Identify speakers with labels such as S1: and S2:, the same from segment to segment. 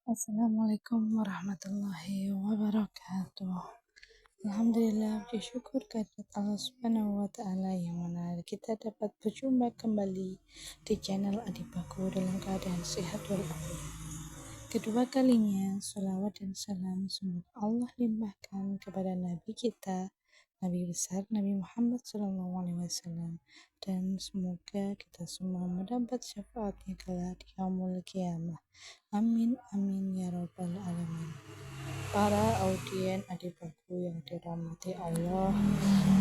S1: Assalamualaikum warahmatullahi wabarakatuh. Alhamdulillah, puji syukur kehadirat Allah Subhanahu wa Ta'ala yang mana kita dapat berjumpa kembali di channel Adibaku dalam keadaan sehat walafiat. Kedua kalinya, salawat dan salam semoga Allah limpahkan kepada Nabi kita, Nabi besar Nabi Muhammad SAW, dan semoga kita semua mendapat syafaatnya kelak di yaumul qiyamah. Amin amin ya rabbal alamin. Para audien Adibaku yang dirahmati Allah,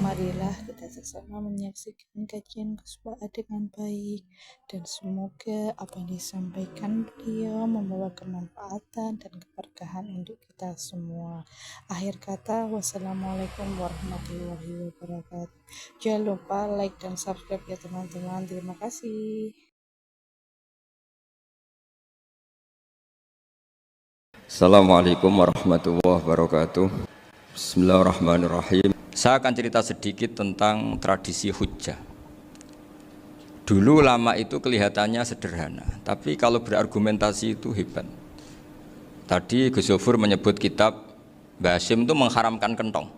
S1: marilah kita sama menyaksikan kajian Ghuspa dengan baik, dan semoga apa yang disampaikan beliau membawa kemanfaatan dan keberkahan untuk kita semua. Akhir kata, wassalamualaikum warahmatullahi wabarakatuh. Jangan lupa like dan subscribe ya teman-teman. Terima kasih.
S2: Assalamualaikum warahmatullahi wabarakatuh. Bismillahirrahmanirrahim. Saya akan cerita sedikit tentang tradisi hujjah. Dulu lama itu kelihatannya sederhana, tapi kalau berargumentasi itu hebat. Tadi Gus Zofur menyebut kitab Mbah Hasyim itu mengharamkan kentong.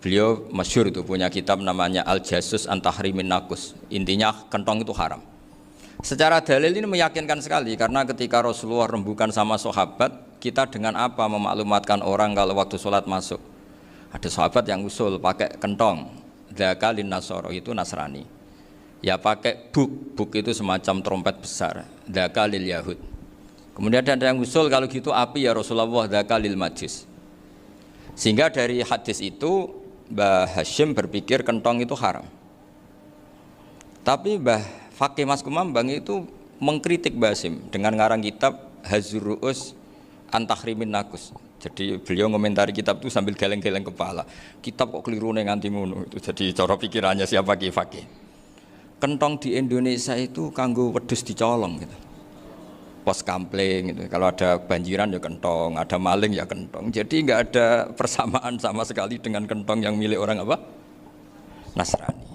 S2: Beliau masyhur itu punya kitab namanya Al-Jasus an Tahrimin Nakus. Intinya kentong itu haram. Secara dalil ini meyakinkan sekali karena ketika Rasulullah rembukan sama sahabat, kita dengan apa memaklumatkan orang kalau waktu sholat masuk? Ada sahabat yang usul pakai kentong, dzakalin nasoro itu Nasrani. Ya pakai buk itu semacam trompet besar, dzakalil Yahud. Kemudian ada yang usul kalau gitu api ya Rasulullah, dzakalil Majus. Sehingga dari hadis itu Mbah Hasyim berpikir kentong itu haram. Tapi Mbah Fakih Mas Kumambang itu mengkritik Mbah Hasyim dengan ngarang kitab Hazurru'us an Tahrimin Nakus. Jadi beliau ngomentari kitab itu sambil geleng-geleng kepala. Kitab kok keliru nganti ngono itu. Jadi cara pikirannya siapa Ki Fakih. Kentong di Indonesia itu kanggo wedhus dicolong gitu. Pos kampling gitu. Kalau ada banjiran ya kentong, ada maling ya kentong. Jadi enggak ada persamaan sama sekali dengan kentong yang milik orang apa? Nasrani.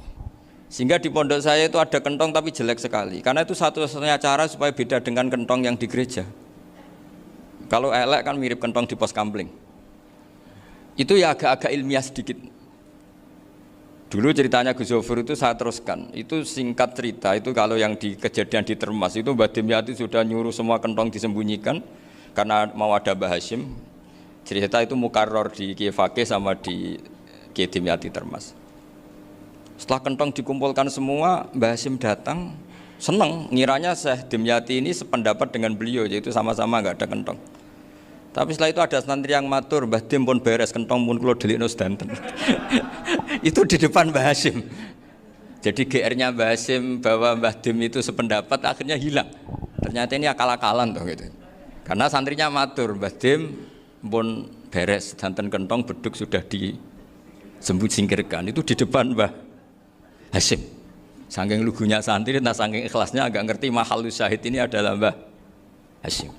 S2: Sehingga di pondok saya itu ada kentong tapi jelek sekali. Karena itu satu-satunya cara supaya beda dengan kentong yang di gereja. Kalau elek kan mirip kentong di pos kampling. Itu ya agak-agak ilmiah sedikit. Dulu ceritanya Gus Zofur itu saya teruskan. Itu singkat cerita, itu kalau yang di kejadian di Termas itu Mbah Dimyati sudah nyuruh semua kentong disembunyikan karena mau ada Mbah Hasyim. Cerita itu mukarror di Kiai Fakih sama di Kiai Dimyati Termas. Setelah kentong dikumpulkan semua, Mbah Hasyim datang, senang, ngiranya Syekh Dimyati ini sependapat dengan beliau, yaitu sama-sama enggak ada kentong. Tapi setelah itu ada santri yang matur, Mbah Dim pun beres kentong pun kula delikno sedanten. Itu di depan Mbah Hasyim. Jadi GR-nya Mbah Hasyim bahwa Mbah Dim itu sependapat akhirnya hilang. Ternyata ini akal-akalan toh gitu. Karena santrinya matur, Mbah Dim pun beres sedanten kentong beduk sudah disingkirkan. Itu di depan Mbah Hasyim. Saking lugunya santri, nah saking ikhlasnya agak ngerti mahalus syahid ini adalah Mbah Hasyim.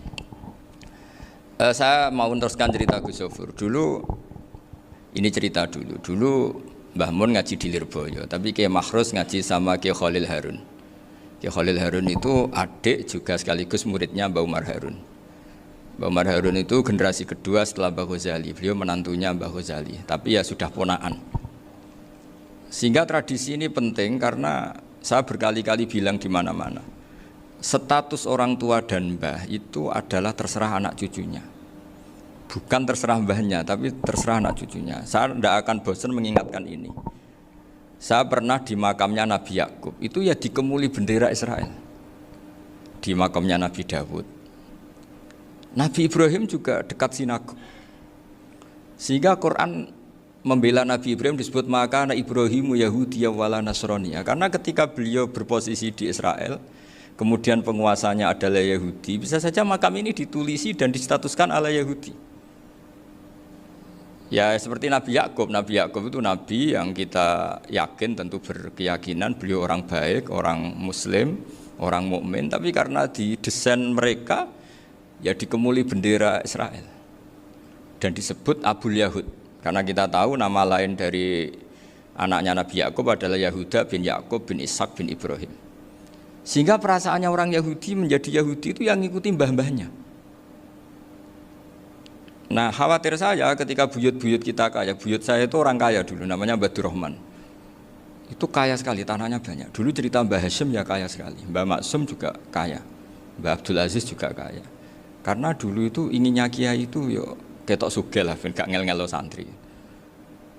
S2: Saya mau meneruskan cerita Gus Zofur. Dulu ini cerita dulu. Dulu Mbah Mun ngaji di Lirboyo, tapi Kiai Makhrus ngaji sama Kiai Khalil Harun. Kiai Khalil Harun itu adik juga sekaligus muridnya Mbah Umar Harun. Mbah Umar Harun itu generasi kedua setelah Mbah Ghazali. Beliau menantunya Mbah Ghazali, tapi ya sudah ponaan. Sehingga tradisi ini penting karena saya berkali-kali bilang di mana-mana. Status orang tua dan mbah itu adalah terserah anak cucunya. Bukan terserah mbahnya, tapi terserah anak cucunya. Saya tidak akan bosan mengingatkan ini. Saya pernah di makamnya Nabi Yakub, itu ya dikemuli bendera Israel. Di makamnya Nabi Dawud. Nabi Ibrahim juga dekat sinagog. Sehingga Quran membela Nabi Ibrahim disebut maka anak Ibrahimu Yahudi wala Nasraniya. Karena ketika beliau berposisi di Israel, kemudian penguasanya adalah Yahudi, bisa saja makam ini ditulisi dan distatuskan ala Yahudi. Ya seperti Nabi Yakub. Nabi Yakub itu nabi yang kita yakin tentu berkeyakinan beliau orang baik, orang muslim, orang mukmin, tapi karena di desain mereka ya dikemuli bendera Israel dan disebut Abul Yahud. Karena kita tahu nama lain dari anaknya Nabi Yakub adalah Yahuda bin Yakub bin Ishak bin Ibrahim. Sehingga perasaannya orang Yahudi menjadi Yahudi itu yang ngikuti mbah-mbahnya. Nah khawatir saya ketika buyut-buyut kita kaya, buyut saya itu orang kaya dulu, namanya Badur Rahman. Itu kaya sekali, tanahnya banyak. Dulu cerita Mbah Hashim ya kaya sekali, Mbah Maksum juga kaya, Mbah Abdul Aziz juga kaya. Karena dulu itu inginnya kiai itu yo ketok sugih lah, gak ngel-ngelo santri.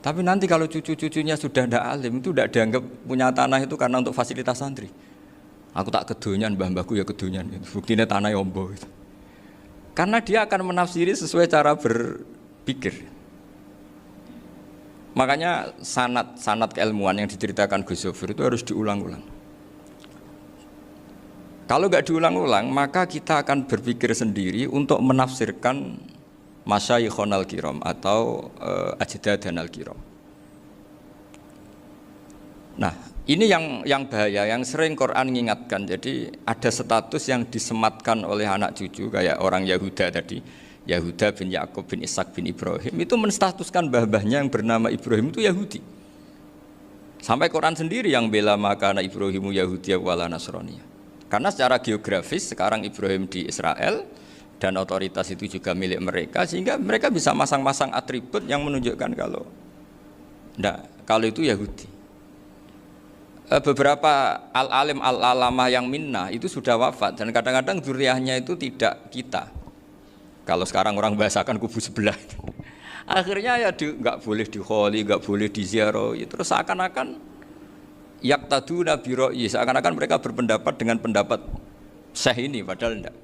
S2: Tapi nanti kalau cucu-cucunya sudah ndak alim itu tidak dianggap punya tanah itu karena untuk fasilitas santri. Aku tak kedonyan, mbah-mbahku ya kedonyan. Buktinya tanah yombo itu. Karena dia akan menafsiri sesuai cara berpikir. Makanya sanad keilmuan yang diceritakan Gus Zofur itu harus diulang-ulang. Kalau nggak diulang-ulang, maka kita akan berpikir sendiri untuk menafsirkan Masyayikhon al-Kiram atau Ajdadan al-Kiram. Nah, ini yang bahaya, yang sering Quran mengingatkan. Jadi ada status yang disematkan oleh anak cucu kayak orang Yahuda tadi, Yahuda bin Yakub bin Ishak bin Ibrahim itu menstatuskan mbah-mbahnya yang bernama Ibrahim itu Yahudi. Sampai Quran sendiri yang bela makana Ibrahimu Yahudiyah wala Nasraniyah. Karena secara geografis sekarang Ibrahim di Israel dan otoritas itu juga milik mereka, sehingga mereka bisa masang-masang atribut yang menunjukkan kalau itu Yahudi. Beberapa al-alim al-alamah yang minnah itu sudah wafat dan kadang-kadang dzurriyyahnya itu tidak kita. Kalau sekarang orang bahasakan kubu sebelah. Akhirnya ya nggak boleh dikholi, nggak boleh diziarah. Terus seakan-akan yaqtaduna bi ra'yi, seakan-akan mereka berpendapat dengan pendapat syekh ini padahal enggak.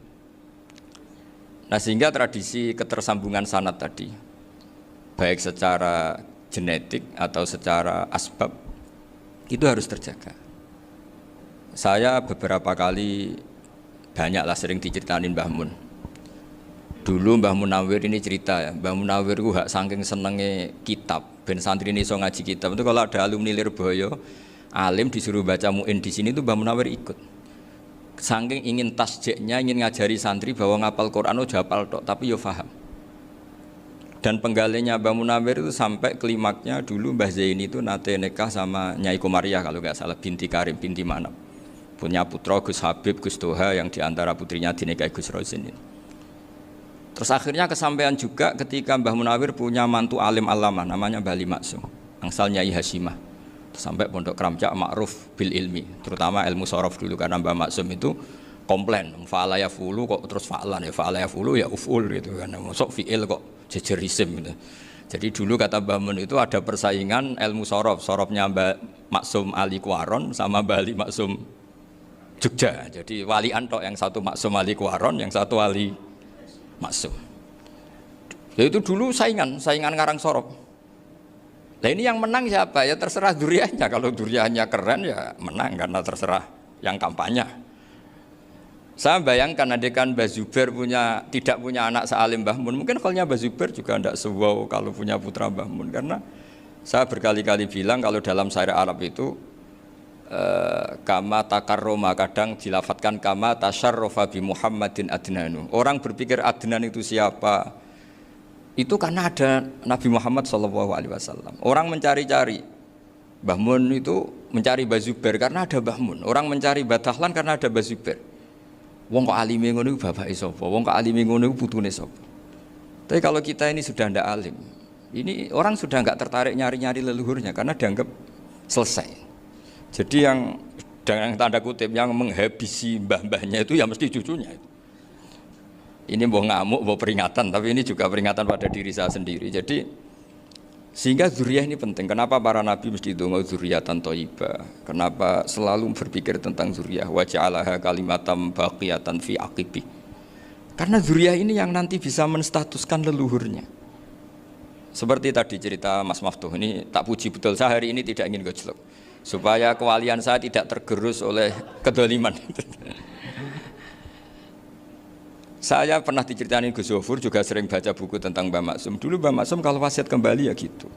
S2: Nah sehingga tradisi ketersambungan sanad tadi baik secara genetik atau secara asbab itu harus terjaga. Saya beberapa kali banyaklah sering diceritain Mbah Mun. Dulu Mbah Munawir ini cerita ya, Mbah Munawir itu saking senenge kitab, ben santri ini iso ngaji kitab. Itu kalau ada alumni Lirboyo alim disuruh baca muin di sini itu Mbah Munawir ikut. Saking ingin tasjeknya, ingin ngajari santri bahwa ngapal Quran itu hafal tok, tapi yo faham. Dan penggalinya Mbah Munawir itu sampai klimaknya dulu Mbah Zaini itu nate nikah sama Nyai Komariah kalau nggak salah, binti Karim, binti Manap. Punya putra Gus Habib, Gus Toha yang diantara putrinya dinikahi Gus Rozin ini. Terus akhirnya kesampaian juga ketika Mbah Munawir punya mantu alim alama namanya Mbah Ali Maksum, angsal Nyai Hasyimah. Sampai pondok Kramjak ma'ruf bil ilmi, terutama ilmu sorof dulu karena Mbah Maksum itu komplain, fa'ala yafulu kok terus fa'lan ya, fa'ala yafulu ya uf'ul gitu kan, masuk fi'il kok jejer isim gitu. Jadi dulu kata Mbah Mun itu ada persaingan ilmu sorof, sorofnya Mbah Maksum Ali Kuaron sama Mbah Ali Maksum Jogja. Jadi walian tok, yang satu Maksum Ali Kuaron, yang satu Ali Maksum. Ya itu dulu saingan ngarang sorof. Nah ini yang menang siapa? Ya terserah duriannya. Kalau duriannya keren ya menang karena terserah yang kampanye. Saya bayangkan adekan Mbah Zubair tidak punya anak sealim Mbah Mun, mungkin kalau Mbah Zubair juga tidak sewow kalau punya putra Mbah Mun. Karena saya berkali-kali bilang kalau dalam syair Arab itu kama takarroma, kadang dilafatkan kama tasyarrofa bi Muhammadin adnanu. Orang berpikir Adnan itu siapa? Itu karena ada Nabi Muhammad SAW. Orang mencari-cari Mbah Mun itu mencari Mbah Zubair karena ada Mbah Mun. Orang mencari Mbah Dahlan karena ada Mbah Zubair. Wong kok alime ngono iku bapake sapa? Wong kok alime ngono iku putune sapa? Tapi kalau kita ini sudah ndak alim, ini orang sudah nggak tertarik nyari-nyari leluhurnya karena dianggap selesai. Jadi yang dengan tanda kutip yang menghabisi mbah-mbahnya itu ya mesti cucunya itu. Ini mau ngamuk, mau peringatan, tapi ini juga peringatan pada diri saya sendiri. Jadi sehingga zuriyah ini penting. Kenapa para nabi mesti donga zuriyatan thayyibah? Kenapa selalu berpikir tentang zuriyah? Wa ja'alaha kalimatam baqiyatan fi aqibi. Karena zuriyah ini yang nanti bisa menstatuskan leluhurnya. Seperti tadi cerita Mas Maftuh, ini tak puji betul, saya hari ini tidak ingin gojlok supaya kewalian saya tidak tergerus oleh kedoliman. Saya pernah diceritain Gus Zofur, juga sering baca buku tentang Mbah Maksum. Dulu Mbah Maksum kalau wasiat kembali ya gitu,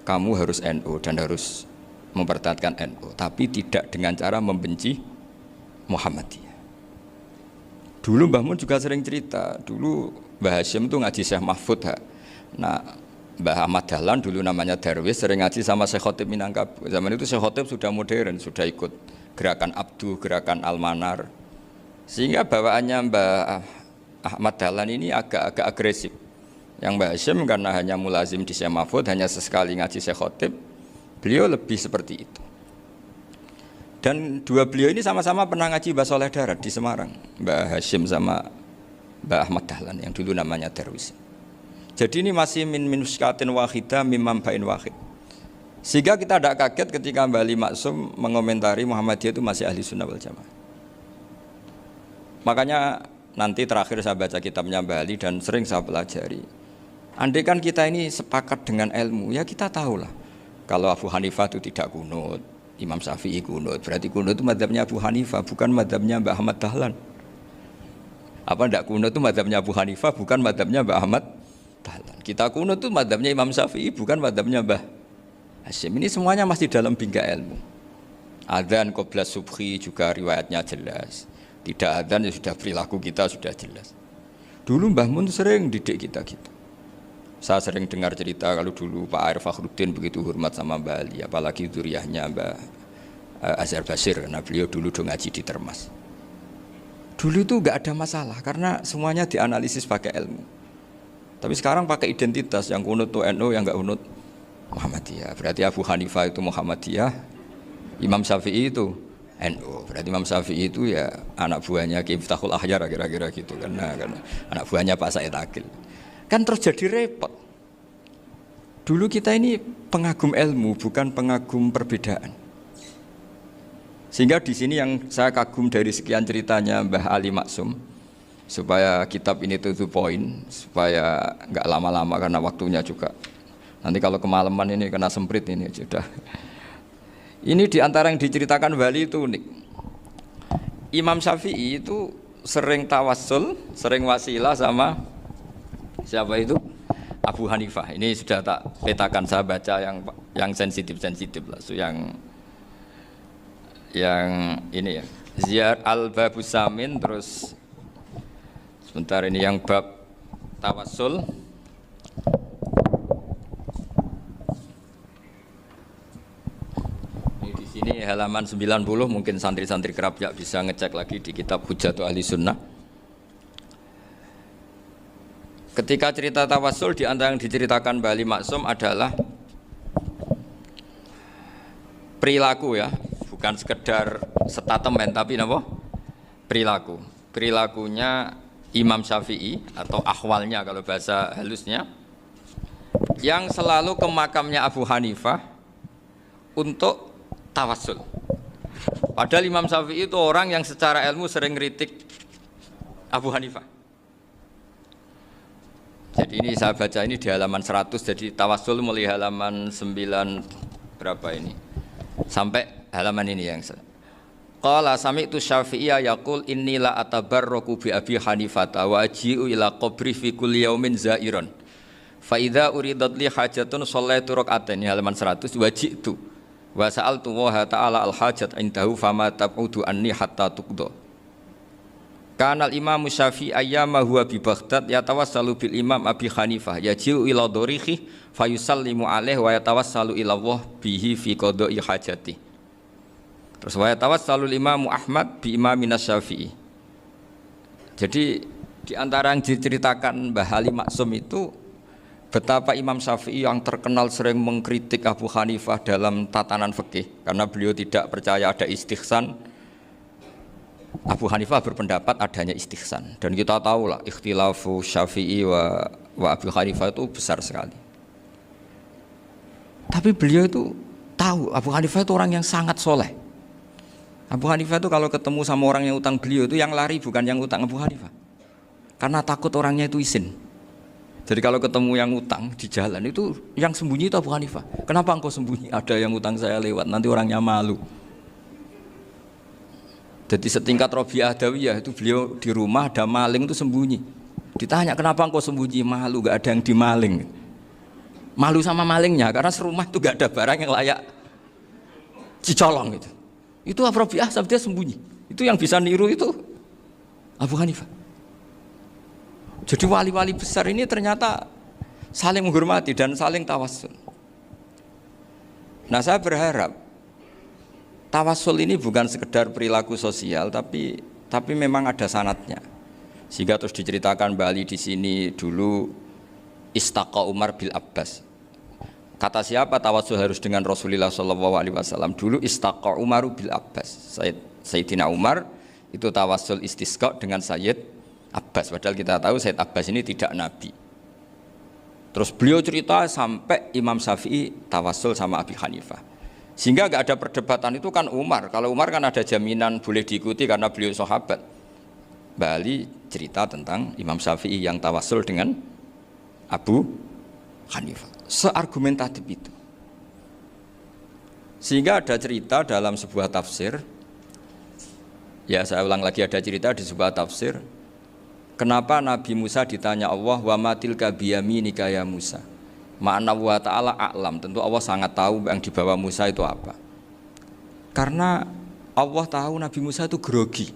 S2: kamu harus NU dan harus mempertahankan NU, tapi tidak dengan cara membenci Muhammadiyah. Dulu Mbah Mun juga sering cerita, dulu Mbah Hashim itu ngaji Syekh Mahfud. Nah Mbah Ahmad Dahlan dulu namanya Darwis sering ngaji sama Syekh Khotib Minangkabau. Zaman itu Syekh Khotib sudah modern, sudah ikut gerakan Abdu, gerakan Almanar. Sehingga bawaannya Mbah Ahmad Dahlan ini agak agresif. Yang Mbah Hashim karena hanya mulazim di Syekh Mahfud, hanya sesekali ngaji Syekh Khotib, beliau lebih seperti itu. Dan dua beliau ini sama-sama pernah ngaji Mbah Soleh Darat di Semarang, Mbah Hashim sama Mbah Ahmad Dahlan yang dulu namanya Darwis. Jadi ini masih min minuskatin wahidah mimam bain wahid. Sehingga kita tidak kaget ketika Mbah Ali Maksum mengomentari Muhammadiyah itu masih ahli sunnah wal jamaah. Makanya nanti terakhir saya baca kitabnya Mbah Ali dan sering saya pelajari. Andai kan kita ini sepakat dengan ilmu, ya kita tahulah. Kalau Abu Hanifah itu tidak kunut, Imam Syafi'i kunut, berarti kunut itu mazhabnya Abu Hanifah, bukan mazhabnya Mbah Ahmad Dahlan. Apa tidak kunut itu mazhabnya Abu Hanifah, bukan mazhabnya Mbah Ahmad Dahlan. Kita kunut itu mazhabnya Imam Syafi'i, bukan mazhabnya Mbah Hashim. Ini semuanya masih dalam bingkai ilmu. Adzan qobla subhi juga riwayatnya jelas. Tidak adzan ya sudah perilaku kita sudah jelas. Dulu Mbah Mun sering didik kita gitu. Saya sering dengar cerita kalau dulu Pak Arif Fakhruddin begitu hormat sama Mbah Ali, apalagi dzuriyahnya Mbah Azhar Basir, karena beliau dulu do ngaji di Termas. Dulu itu enggak ada masalah karena semuanya dianalisis pakai ilmu. Tapi sekarang pakai identitas, yang kunut itu NU, yang enggak kunut Muhammadiyah. Berarti Abu Hanifah itu Muhammadiyah, Imam Syafi'i itu NU. Berarti Imam Syafi'i itu ya anak buahnya Ki Miftahul Ahyar kira-kira gitu karena anak buahnya Pak Said Akil. Kan terus jadi repot. Dulu kita ini pengagum ilmu, bukan pengagum perbedaan. Sehingga di sini yang saya kagum dari sekian ceritanya Mbah Ali Maksum, supaya kitab ini to the point, supaya nggak lama-lama karena waktunya juga. Nanti kalau kemalaman ini kena semprit ini sudah. Ini diantara yang diceritakan Bali itu unik. Imam Syafi'i itu sering tawassul, sering wasilah sama siapa itu? Abu Hanifah. Ini sudah tak petakan, saya baca yang sensitif lah, so yang ini ya. Ziyar al-Babus Samin, terus sebentar ini yang bab tawassul. Ini di sini halaman 90, mungkin santri-santri kerap ya bisa ngecek lagi di kitab Hujjatul Ahli Sunnah. Ketika cerita tawassul, di antara yang diceritakan Mbah Ali Maksum adalah perilaku ya, bukan sekedar statement tapi apa? Perilaku. Perilakunya Imam Syafi'i atau ahwalnya kalau bahasa halusnya, yang selalu ke makamnya Abu Hanifah untuk tawassul. Padahal Imam Syafi'i itu orang yang secara ilmu sering kritik Abu Hanifah. Jadi ini saya baca ini di halaman 100, jadi tawassul mulai halaman 9 berapa ini sampai halaman ini yang qala sami'tu Syafi'iyya yaqul inni la atabarraku bi Abi Hanifah wa aji'u ila qabri fi kulli yaumin zairan fa idza uridat li hajatun shallaitu rak'atain, halaman 100, waji'tu wa sa'altu wa ta'ala al hajat indahu fama tab'udu anni hatta tuqda. Kanal Imam Syafi'i ayyama huwa bi Baghdad yatawassalu bil Imam Abi Hanifah yaji'u ila dorihi fayusallimu alaihi wa yatawassalu ila Allah bihi fi qada'i hajati. Terus wa yatawassalu Imam Ahmad bi Imamina Syafi'i. Jadi di antara yang diceritakan Mbah Ali Maksum itu betapa Imam Syafi'i yang terkenal sering mengkritik Abu Hanifah dalam tatanan fikih karena beliau tidak percaya ada istihsan. Abu Hanifah berpendapat adanya istihsan, dan kita tahu lah ikhtilafu Syafi'i wa Abu Hanifah itu besar sekali. Tapi beliau itu tahu Abu Hanifah itu orang yang sangat soleh. Abu Hanifah itu kalau ketemu sama orang yang utang beliau itu yang lari bukan yang utang Abu Hanifah, karena takut orangnya itu izin. Jadi kalau ketemu yang utang di jalan itu yang sembunyi itu Abu Hanifah. Kenapa engkau sembunyi? Ada yang utang saya lewat, nanti orangnya malu. Jadi setingkat Robi'ah Adawiyah itu beliau di rumah ada maling itu sembunyi. Ditanya kenapa engkau sembunyi? Malu, gak ada yang dimaling. Malu sama malingnya karena serumah itu gak ada barang yang layak dicolong gitu. Itu Robi'ah dia sembunyi. Itu yang bisa niru itu Abu Hanifah. Jadi wali-wali besar ini ternyata saling menghormati dan saling tawassul. Nah saya berharap tawassul ini bukan sekedar perilaku sosial, tapi memang ada sanatnya. Sehingga terus diceritakan Bali di sini dulu istaqa Umar bil Abbas. Kata siapa tawasul harus dengan Rasulullah sallallahu alaihi wasallam? Dulu istaqa Umar bil Abbas. Sayyidina Umar itu tawasul istisqa dengan Sayyid Abbas. Padahal kita tahu Sayyid Abbas ini tidak nabi. Terus beliau cerita sampai Imam Syafi'i tawasul sama Abi Hanifah. Sehingga gak ada perdebatan itu kan Umar. Kalau Umar kan ada jaminan boleh diikuti karena beliau sahabat. Bali cerita tentang Imam Syafi'i yang tawasul dengan Abu Hanifah. Seargumentatif itu. Sehingga ada cerita dalam sebuah tafsir. Ya saya ulang lagi, ada cerita di sebuah tafsir. Kenapa Nabi Musa ditanya Allah, wa matilka biyaminika ya Musa? Ma'ana wa ta'ala a'lam. Tentu Allah sangat tahu yang dibawa Musa itu apa. Karena Allah tahu Nabi Musa itu grogi.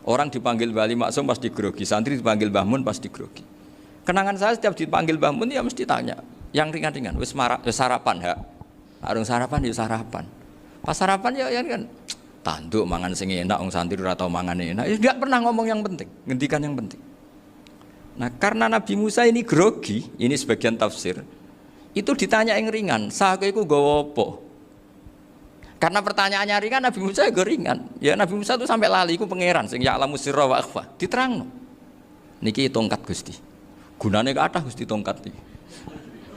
S2: Orang dipanggil Wali Maksum pasti grogi, santri dipanggil Mbah Mun pasti grogi. Kenangan saya setiap dipanggil Mbah Mun ya mesti tanya, yang ringan-ringan, wis sarapan ya. Arung sarapan ya sarapan. Pas sarapan ya kan tanduk mangan sing enak, wong santri ora tau mangan enak. Ya enggak pernah ngomong yang penting, ngendikan yang penting. Nah, karena Nabi Musa ini grogi, ini sebagian tafsir. Itu ditanya yang ringan, sake iku nggawa apa? Karena pertanyaannya ringan, Nabi Musa juga ringan. Ya Nabi Musa itu sampai lali iku pangeran sing ya'lamu sirra wa akhfa. Diterangno. Niki tongkat Gusti. Gunane kathah Gusti tongkat iki.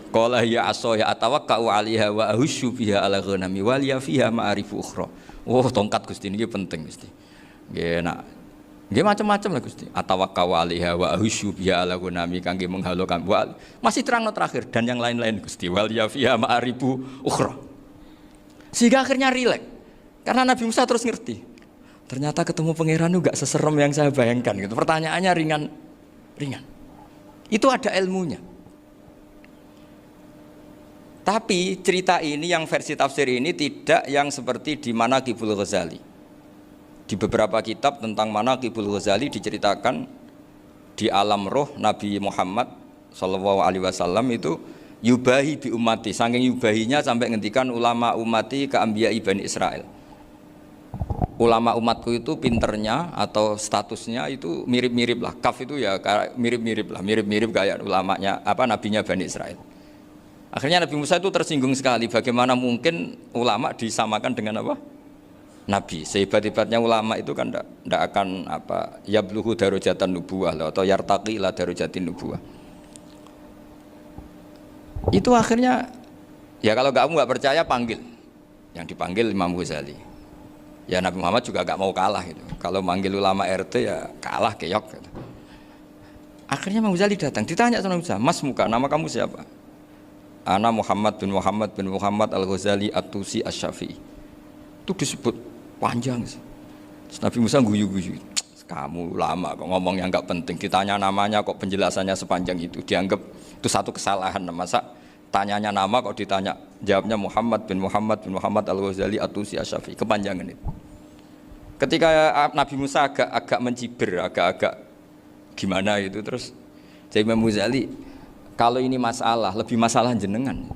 S2: Qala ya aso ya atawakkau 'alaiha wa ahusyu biha 'ala ghanami wa liya fiha ma'arifu ukhra. Oh, tongkat Gusti niki penting Gusti. Nggih nak nggih macam-macam lah Gusti. Atawakkau 'alaiha wa ahusyu biha 'ala ghanami kangge menghalukan. Masih terangno terakhir dan yang lain-lain Gusti. Wa liya fiha ma'arifu ukhra. Sehingga akhirnya rileks. Karena Nabi Musa terus ngerti. Ternyata ketemu pangeran itu gak seserem yang saya bayangkan gitu. Pertanyaannya ringan. Itu ada ilmunya. Tapi cerita ini yang versi tafsir ini tidak yang seperti di Manaqibul Ghazali. Di beberapa kitab tentang Manaqibul Ghazali diceritakan di alam roh Nabi Muhammad sallallahu alaihi wasallam itu yubahi bi ummati, saking yubahinya sampai ngendikan ulama ummati ka anbiya'i Bani Israel. Ulama umatku itu pinternya atau statusnya itu mirip-mirip lah. Kaf itu ya mirip-mirip lah, mirip-mirip kayak ulamanya nabinya Bani Israel. Akhirnya Nabi Musa itu tersinggung sekali, bagaimana mungkin ulama disamakan dengan apa? Nabi. Sehebat-hebatnya ulama itu kan tidak akan yabluhu darajatan nubuwah atau yartaqi ila darajatin nubuwah. Itu akhirnya ya kalau kamu nggak percaya panggil. Yang dipanggil Imam Ghazali. Ya Nabi Muhammad juga nggak mau kalah gitu. Kalau manggil ulama RT ya kalah keok gitu. Akhirnya Imam Ghazali datang, ditanya sama Musa, "Mas Muka, nama kamu siapa?" Ana Muhammad bin Muhammad Al-Ghazali At-Tusi Asy-Syafi'i. Itu disebut panjang sih. Terus Nabi Musa guyu-guyu. Kamu lama kok ngomong yang enggak penting. Ditanya namanya kok penjelasannya sepanjang itu. Dianggap itu satu kesalahan. Masa tanyanya nama kok ditanya jawabnya Muhammad bin Muhammad Al-Ghazali At-Tusi Asy-Syafi'i. Kepanjangan itu. Ketika Nabi Musa agak mencibir, agak gimana itu terus jadi Imam Ghazali, kalau ini masalah, lebih masalah jenengan.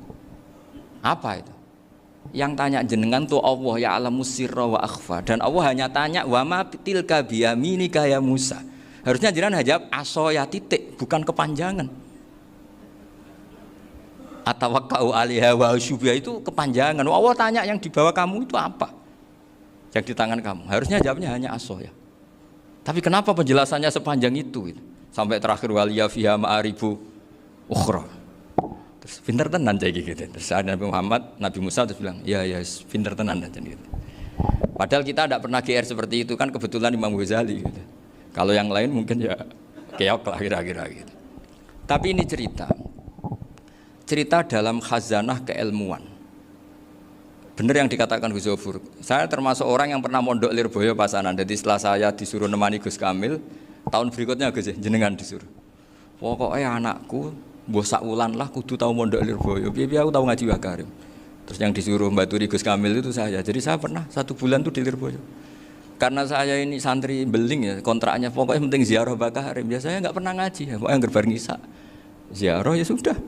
S2: Apa itu? Yang tanya jenengan tuh Allah ya'lamu sirra wa akhfa. Dan Allah hanya tanya wa ma tilka biyaminika ya Musa. Harusnya jenengan jawab asoya titik, bukan kepanjangan. Atawakkau 'alaiha wa syubha itu kepanjangan. Allah tanya yang di bawah kamu itu apa? Yang di tangan kamu. Harusnya jawabnya hanya asoya. Tapi kenapa penjelasannya sepanjang itu? Sampai terakhir waliya fiha ma'aribu ukhra. Terus pinter tenan kayak gitu. Terus ada Nabi Musa terus bilang, ya pinter tenan aja gitu. Padahal kita tidak pernah GR seperti itu kan, kebetulan Imam Ghazali gitu. Kalau yang lain mungkin ya keok lah kira-kira gitu. Tapi ini cerita dalam khazanah keilmuan. Benar yang dikatakan Gus Zofur. Saya termasuk orang yang pernah mondok Lirboyo Pasanan. Jadi setelah saya disuruh nemani Gus Kamil, tahun berikutnya Gus jenengan disuruh. Pokoknya anakku mbok sak wulan lah kudu tau mondok Lirboyo. Piye aku tau ngaji Mbah Karim. Terus yang disuruh mbaturi Gus Kamil itu saya. Jadi saya pernah 1 bulan tuh di Lirboyo. Karena saya ini santri beling ya, kontraknya pokoknya penting ziarah Mbah Karim. Biasanya enggak pernah ngaji ya, pokoknya gerbar ngisa. Ziarah ya sudah.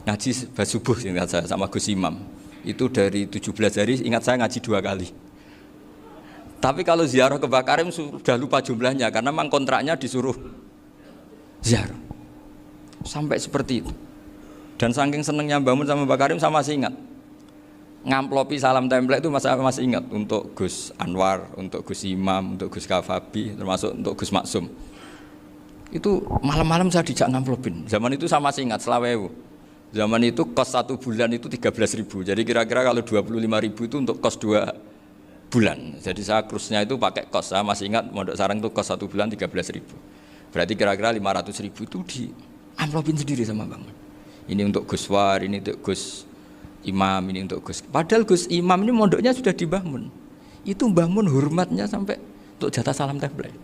S2: Ngaji subuh ingat saya sama Gus Imam. Itu dari 17 hari ingat saya ngaji 2 kali. Tapi kalau ziarah ke Mbah Karim sudah lupa jumlahnya karena memang kontraknya disuruh ziarah. Sampai seperti itu. Dan saking senengnya Mbah Mun sama Mbak Karim saya masih ingat. Ngamplopi salam template itu masih ingat untuk Gus Anwar, untuk Gus Imam, untuk Gus Kafabi, termasuk untuk Gus Maksum. Itu malam-malam saya dijak ngamplopin. Zaman itu saya masih ingat selawewu. Zaman itu kos 1 bulan itu 13.000. Jadi kira-kira kalau 25.000 itu untuk kos 2 bulan. Jadi saya krusnya itu pakai kos. Saya masih ingat Mondok Sarang itu kos 1 bulan 13.000. Berarti kira-kira 500.000 itu di amplopin sendiri sama Mbah Mun. Ini untuk Gus War, ini untuk Gus Imam, ini untuk Gus. Padahal Gus Imam ini mondoknya sudah di Mbah Mun. Itu Mbah Mun hormatnya sampai untuk jatah salam template.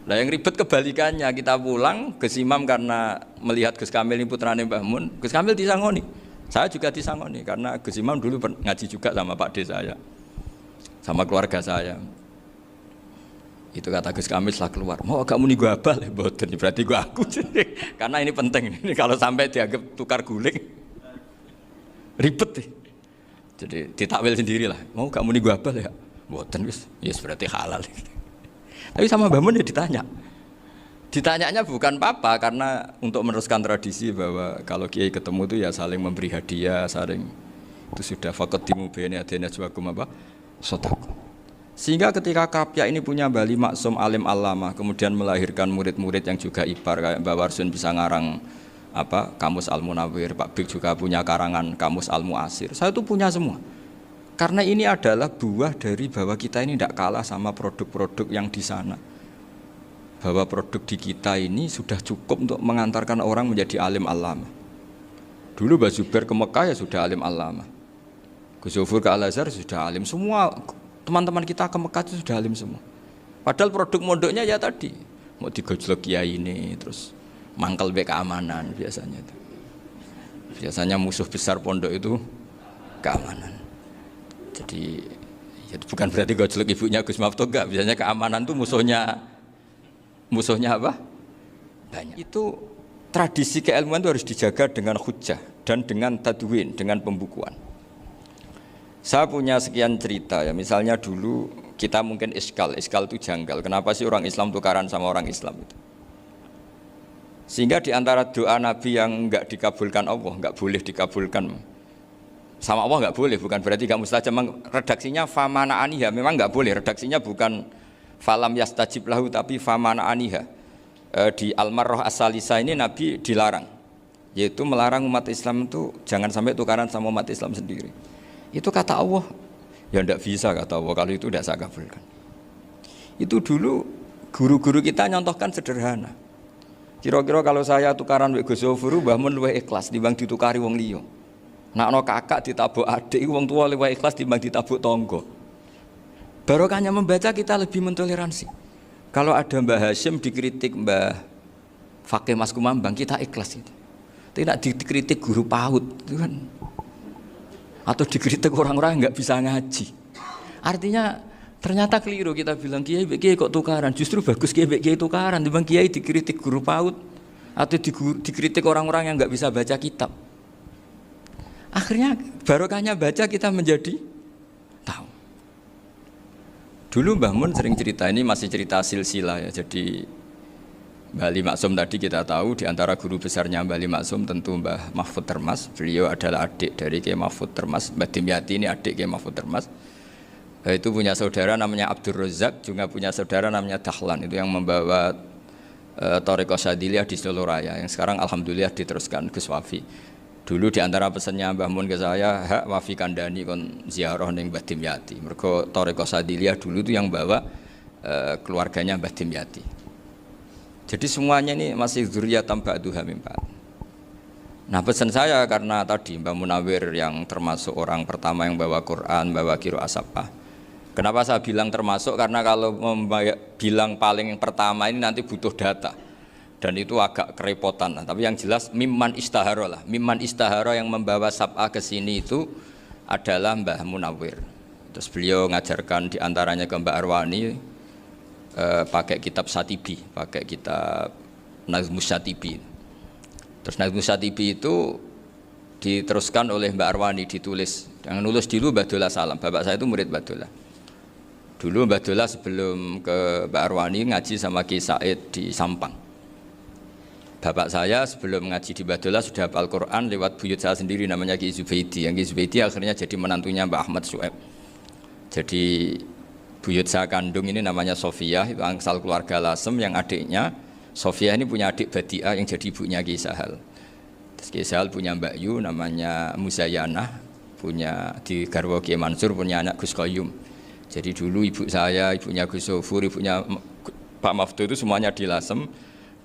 S2: Lah yang ribet kebalikannya, kita pulang Gus Imam karena melihat Gus Kamil ini putrane Mbah Mun, Gus Kamil disangoni. Saya juga disangoni karena Gus Imam dulu ngaji juga sama Pak D saya, sama keluarga saya. Itu kata Gus Kamil setelah keluar, mau agak muni gua abal, boten berarti gua aku. Karena ini penting, ini kalau sampai dianggap tukar guling, ribet deh. Jadi ditakwil sendirilah, mau gak muni gua abal ya, boten wis, yes berarti halal. Tapi sama Mbah Mun ya ditanya. Ditanyanya bukan apa karena untuk meneruskan tradisi bahwa kalau kiai ketemu itu ya saling memberi hadiah, saling itu sudah faqaddimu baina adina juakum apa? Sotaku. Sehingga ketika Kapya ini punya Bali Maksum alim alama, kemudian melahirkan murid-murid yang juga ibar kayak Mbah Warsun bisa ngarang apa Kamus Al Munawwir, Pak Bik juga punya karangan Kamus Al Muasir. Saya itu punya semua. Karena ini adalah buah dari bahwa kita ini tidak kalah sama produk-produk yang di sana. Bahwa produk di kita ini sudah cukup untuk mengantarkan orang menjadi alim alama. Dulu Mbah Zubair ke Mekah ya sudah alim alama. Gus Zufur ke Al-Azhar sudah alim. Semua teman-teman kita ke Mekah itu sudah alim semua. Padahal produk mondoknya ya tadi. Mau digojlok kiai ini, terus mangkel be keamanan biasanya itu. Biasanya musuh besar pondok itu keamanan. Jadi ya bukan berarti gojlok ibunya Gus Maftuh enggak, biasanya keamanan itu musuhnya apa? Banyak. Itu tradisi keilmuan itu harus dijaga dengan hujjah dan dengan tadwin, dengan pembukuan. Saya punya sekian cerita ya, misalnya dulu kita mungkin iskal itu janggal. Kenapa sih orang Islam tukaran sama orang Islam itu? Sehingga di antara doa Nabi yang enggak dikabulkan Allah, enggak boleh dikabulkan sama Allah enggak boleh, bukan berarti enggak mustajab. Redaksinya famana aniha, memang enggak boleh. Redaksinya bukan falam yastajib lahu tapi famana aniha. Di Al-Marrah As-Salisa ini Nabi dilarang, yaitu melarang umat Islam itu jangan sampai tukaran sama umat Islam sendiri. Itu kata Allah, ya enggak bisa kata Allah, kalau itu enggak saya kabulkan. Itu dulu guru-guru kita nyontohkan sederhana. Kira-kira kalau saya tukaran wek Gus Zofuru, Mbah Mun luwih ikhlas dibanding ditukari wong liya. Nek ana kakak ditabuk adik, wong tua luwih ikhlas dibanding ditabuk tangga. Barokahnya membaca kita lebih mentoleransi. Kalau ada Mbah Hashim dikritik Mbah Fakih Mas Kumambang, kita ikhlas itu. Tidak dikritik guru PAUD itu kan. Atau dikritik orang-orang yang enggak bisa ngaji. Artinya ternyata keliru kita bilang kiai kok tukaran, justru bagus kiai tukaran dibanding kiai dikritik guru PAUD atau dikritik orang-orang yang enggak bisa baca kitab. Akhirnya barokahnya baca kita menjadi tahu. Dulu Mbah Mun sering cerita, ini masih cerita silsilah ya. Jadi Mbah Ali Maksum tadi kita tahu di antara guru besarnya Mbah Ali Maksum tentu Mbah Mahfud Termas. Beliau adalah adik dari Kiai Mahfud Termas. Mbah Dimyati ini adik Kiai Mahfud Termas. Itu punya saudara namanya Abdul Razak, juga punya saudara namanya Dahlan, itu yang membawa Thariqah Syadziliyah di Solo Raya, yang sekarang alhamdulillah diteruskan Gus Wafi. Dulu di antara pesannya Mbah Mun ke saya, hak Wafi kandani kon ziarah ning Mbah Dimyati. Mergo Thariqah Syadziliyah dulu itu yang bawa keluarganya Mbah Dimyati. Jadi semuanya ini masih dzurriyyatan ba'duha min ba'd. Nah pesan saya karena tadi Mbah Munawwir yang termasuk orang pertama yang bawa Quran, bawa qiraah sab'ah. Kenapa saya bilang termasuk? Karena kalau bilang paling pertama ini nanti butuh data. Dan itu agak kerepotan. Tapi yang jelas mimman istahara lah. Mimman istahara yang membawa sab'ah ke sini itu adalah Mbah Munawwir. Terus beliau ngajarkan diantaranya ke Mbak Arwani pakai kitab Satibi, pakai kitab Nazmus Satibi. Terus Nazmus Satibi itu diteruskan oleh Mbak Arwani, ditulis. Yang nulis dulu Mbah Dola Salam. Bapak saya itu murid Mbah Dola. Dulu Mbah Dola sebelum ke Mbak Arwani ngaji sama Ki Said di Sampang. Bapak saya sebelum ngaji di Badola sudah hafal Quran lewat buyut saya sendiri namanya Ki Zubaidi. Yang Ki Zubaidi akhirnya jadi menantunya Mbah Ahmad Syuaib. Jadi buyut saya kandung ini namanya Sofia, itu angsal keluarga Lasem, yang adiknya Sofia ini punya adik Badiah yang jadi ibunya Ki Sahal. Terus Ki Sahal punya Mbak Yu namanya Muzayanah, punya di garwa Ki Mansur punya anak Gus Qayyum. Jadi dulu ibu saya, ibunya Gus Sofur, ibunya Pak Maftu itu semuanya di Lasem.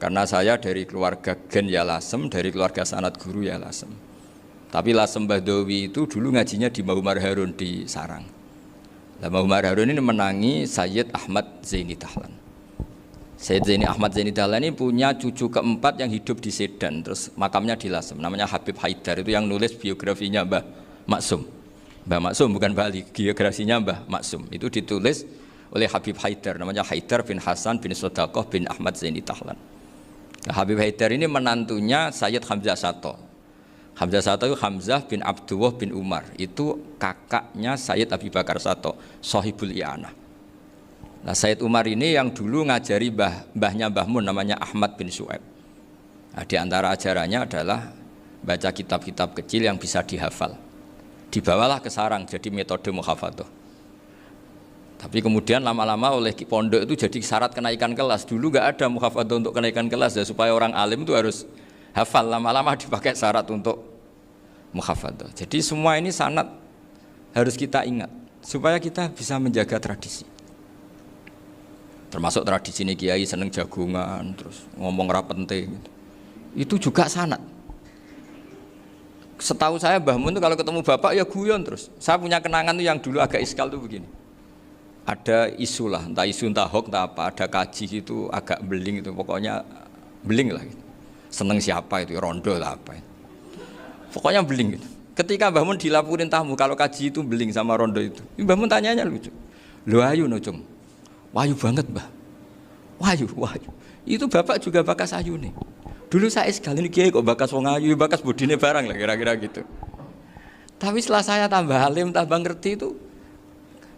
S2: Karena saya dari keluarga Gen ya Lasem, dari keluarga sanad guru ya Lasem. Tapi Lasem Badawi itu dulu ngajinya di Mbah Umar Harun di Sarang. Nah, Mbah Umar Harun ini menangi Sayyid Ahmad Zaini Dahlan. Sayyid Zaini Ahmad Zaini Dahlan ini punya cucu keempat yang hidup di Sedan, terus makamnya di Lasem, namanya Habib Haidar, itu yang nulis biografinya Mbah Maksum. Mbah Maksum bukan Bali, biografinya Mbah Maksum. Itu ditulis oleh Habib Haidar, namanya Haidar bin Hasan bin Sodaqoh bin Ahmad Zaini Dahlan. Nah, Habib Haidar ini menantunya Sayyid Hamzah Sato. Hamzah Sato itu Hamzah bin Abdullah bin Umar. Itu kakaknya Sayyid Abi Bakar Sato, Sohibul I'anah. Nah, Sayyid Umar ini yang dulu ngajari mbahnya Mbah Mun namanya Ahmad bin Syuaib. Nah, di antara ajarannya adalah baca kitab-kitab kecil yang bisa dihafal. Dibawalah ke sarang jadi metode muhafadzah. Tapi kemudian lama-lama oleh pondok itu jadi syarat kenaikan kelas. Dulu nggak ada muhafadzah untuk kenaikan kelas ya, supaya orang alim itu harus hafal. Lama-lama dipakai syarat untuk muhafadzah. Jadi semua ini sanad harus kita ingat supaya kita bisa menjaga tradisi. Termasuk tradisi ini kiai seneng jagungan, terus ngomong rapat penting. Itu juga sanad. Setahu saya Mbah Mun itu kalau ketemu bapak ya guyon terus. Saya punya kenangan tuh yang dulu agak iskal tuh begini. Ada isu lah, entah isu entah hoax entah apa, ada kaji itu agak beling itu, pokoknya beling lah gitu. Seneng siapa itu, rondo lah apa itu. Pokoknya beling gitu. Ketika Mbah Mun dilaporin tamu kalau kaji itu beling sama rondo itu, Mbah Mun tanyanya lucu. Lho ayu no cung. Wahyu banget Mbah. Wahyu. Itu bapak juga bakas ayu nih. Dulu saya sekali ini kiai kok bakas wong ayu, bakas budine barang lah kira-kira gitu. Tapi setelah saya tambah alim, tambah ngerti itu,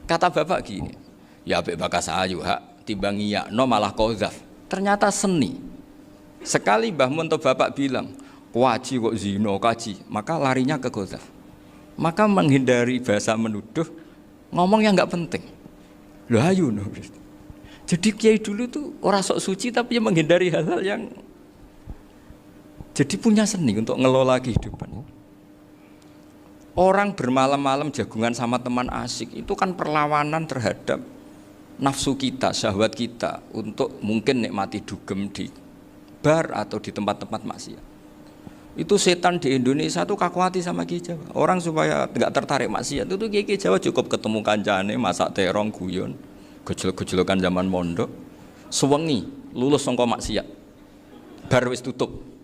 S2: kata bapak gini, ya apik bakas ayu hak timbang iya no malah qadzaf. Ternyata seni. Sekali Mbah Mun atau bapak bilang, "Waji kok zina kaji," maka larinya ke qadzaf. Maka menghindari bahasa menuduh, ngomong yang enggak penting. Lho ayu no. Jadi kiai dulu tuh orang sok suci tapi menghindari hal-hal yang jadi punya seni untuk ngelola kehidupan. Orang bermalam-malam jagungan sama teman asik itu kan perlawanan terhadap nafsu kita, syahwat kita untuk mungkin nikmati dugem di bar atau di tempat-tempat maksiat. Itu setan di Indonesia tuh kakuati sama Ki Jawa. Orang supaya tidak tertarik maksiat itu Ki Jawa cukup ketemu kancane masak terong guyon, gejolok-gejolokan zaman mondok, sewengi lulus sangka maksiat. Bar wis tutup.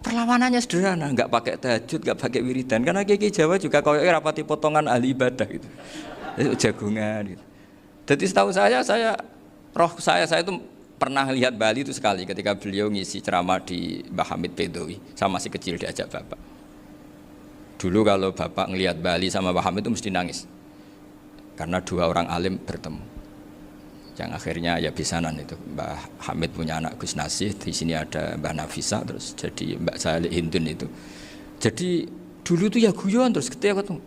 S2: Perlawanannya sederhana, nggak pakai tahajud, nggak pakai wiridan, karena Ki Jawa juga koyoknya rapati potongan ahli ibadah gitu, itu jagungan gitu. Jadi setahu saya itu pernah lihat Bali itu sekali ketika beliau ngisi ceramah di Mbah Hamid Bedowi, saya masih kecil diajak bapak. Dulu kalau bapak ngelihat Bali sama Mbah Hamid itu mesti nangis, karena dua orang alim bertemu. Yang akhirnya ya bisanan itu Mbah Hamid punya anak Gus Nasih, di sini ada Mbah Nafisa, terus jadi Mbak Salih Hindun itu. Jadi dulu tuh ya guyon terus ketika ketemu.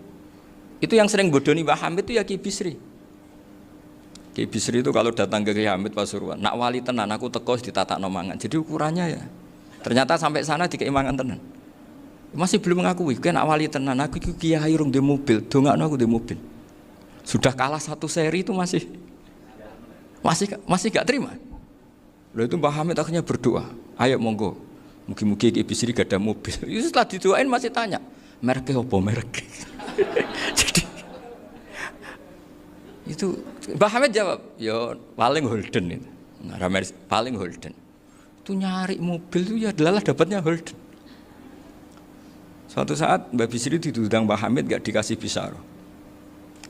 S2: Itu yang sering bodoni Mbah Hamid itu ya Ki Bisri. Ki Bisri itu kalau datang ke Ki Hamid Pasuruan, nak wali tenan aku teko ditatakno mangan. Jadi ukurannya ya. Ternyata sampai sana dikei mangan tenan. Masih belum mengakui, kan nak wali tenan aku iki kiai rung di mobil, dongakno aku di mobil. Sudah kalah satu seri itu masih gak terima. Lalu itu Mbah Hamid akhirnya berdoa, ayo monggo, mugi-mugi Ki Bisri gak ada mobil. Itu setelah didoain masih tanya, mereknya apa merek? Jadi itu Mbah Hamid jawab, ya paling Holden itu, paling Holden. Itu nyari mobil itu ya adalah dapatnya Holden. Suatu saat Mbah Bisri ditudang Mbah Hamid gak dikasih bisaroh,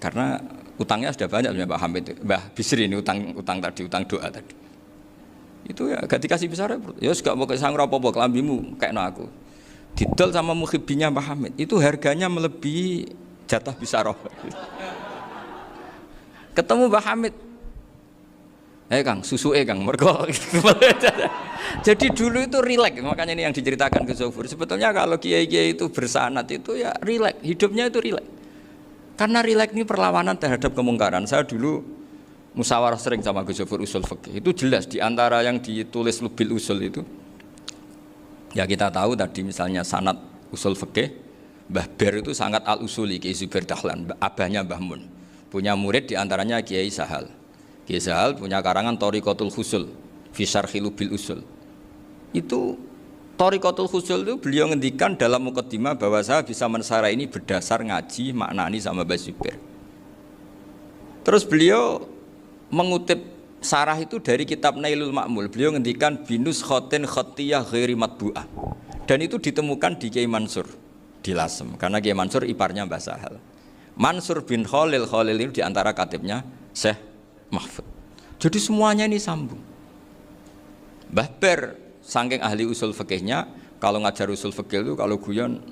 S2: karena utangnya sudah banyak Mbah Hamid, Mbah Bisri ini utang doa tadi. Itu ya gak dikasih besar ya gak mau kesang apa-apa kelambimu kayak aku. Didol sama muhibbinya Mbah Hamid, itu harganya melebihi jatah bisaroh. Ketemu Mbah Hamid. Kang, susuke Kang, mergo. Jadi dulu itu rileks, makanya ini yang diceritakan Gus Zofur. Sebetulnya kalau kiai-kiai itu bersanad itu ya rileks, hidupnya itu rileks. Karena rileks ini perlawanan terhadap kemungkaran. Saya dulu musyawarah sering sama Gus Zofur usul fikih. Itu jelas di antara yang ditulis Lubil Usul itu. Ya kita tahu tadi misalnya sanad usul fikih, Mbah Ber itu sangat al-usuli Kiai Zubair Dahlan, abahnya Mbah Mun. Punya murid di antaranya Kiai Sahal. Kiai Sahal punya karangan Thariqatul Husul fi Syarhi Lubil Usul. Itu Thariqatul Husul itu beliau ngendikan dalam mukaddimah bahwa saya bisa mensara ini berdasar ngaji maknani sama Mbah Zubair. Terus beliau mengutip sarah itu dari kitab Nailul Ma'mul. Beliau ngendikan binus khotin khotiyah ghairi matbu'ah. Dan itu ditemukan di Kiai Mansur di Lasem, karena Kiai Mansur iparnya Mbah Sahal. Mansur bin Khalil itu diantara katibnya Syekh Mahfud. Jadi semuanya ini sambung. Mbah Ber saking ahli usul fikihnya, kalau ngajar usul fikih itu kalau guyon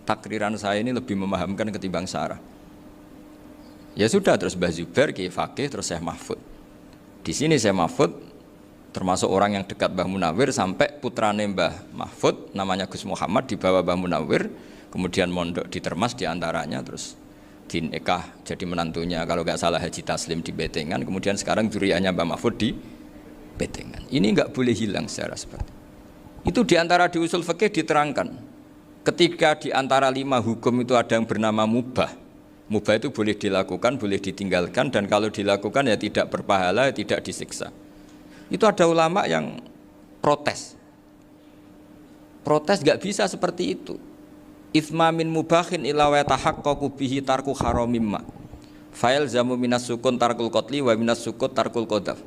S2: takriran saya ini lebih memahamkan ketimbang sarah. Ya sudah, terus Mbah Zubair Kiai Fakih, terus Syekh Mahfud. Di sini Syekh Mahfud termasuk orang yang dekat Mbah Munawir, sampai putrane Mbah Mahfud namanya Gus Muhammad dibawa Mbah Munawir, kemudian mondok di Termas diantaranya, terus dinikah jadi menantunya kalau nggak salah Haji Taslim di Betengan, kemudian sekarang juriannya Mbah Mahfud di Betengan. Ini nggak boleh hilang secara seperti itu. Diantara di usul fikih diterangkan, ketika diantara 5 hukum itu ada yang bernama mubah. Mubah itu boleh dilakukan, boleh ditinggalkan, dan kalau dilakukan ya tidak berpahala, tidak disiksa. Itu ada ulama yang protes. Protes nggak bisa seperti itu. Itsma min mubahin ila wa tahaqqaqu bihi tarku haramimma. Fa'il zamu minas sukun tarkul qatli wa minas sukut tarkul qadaf.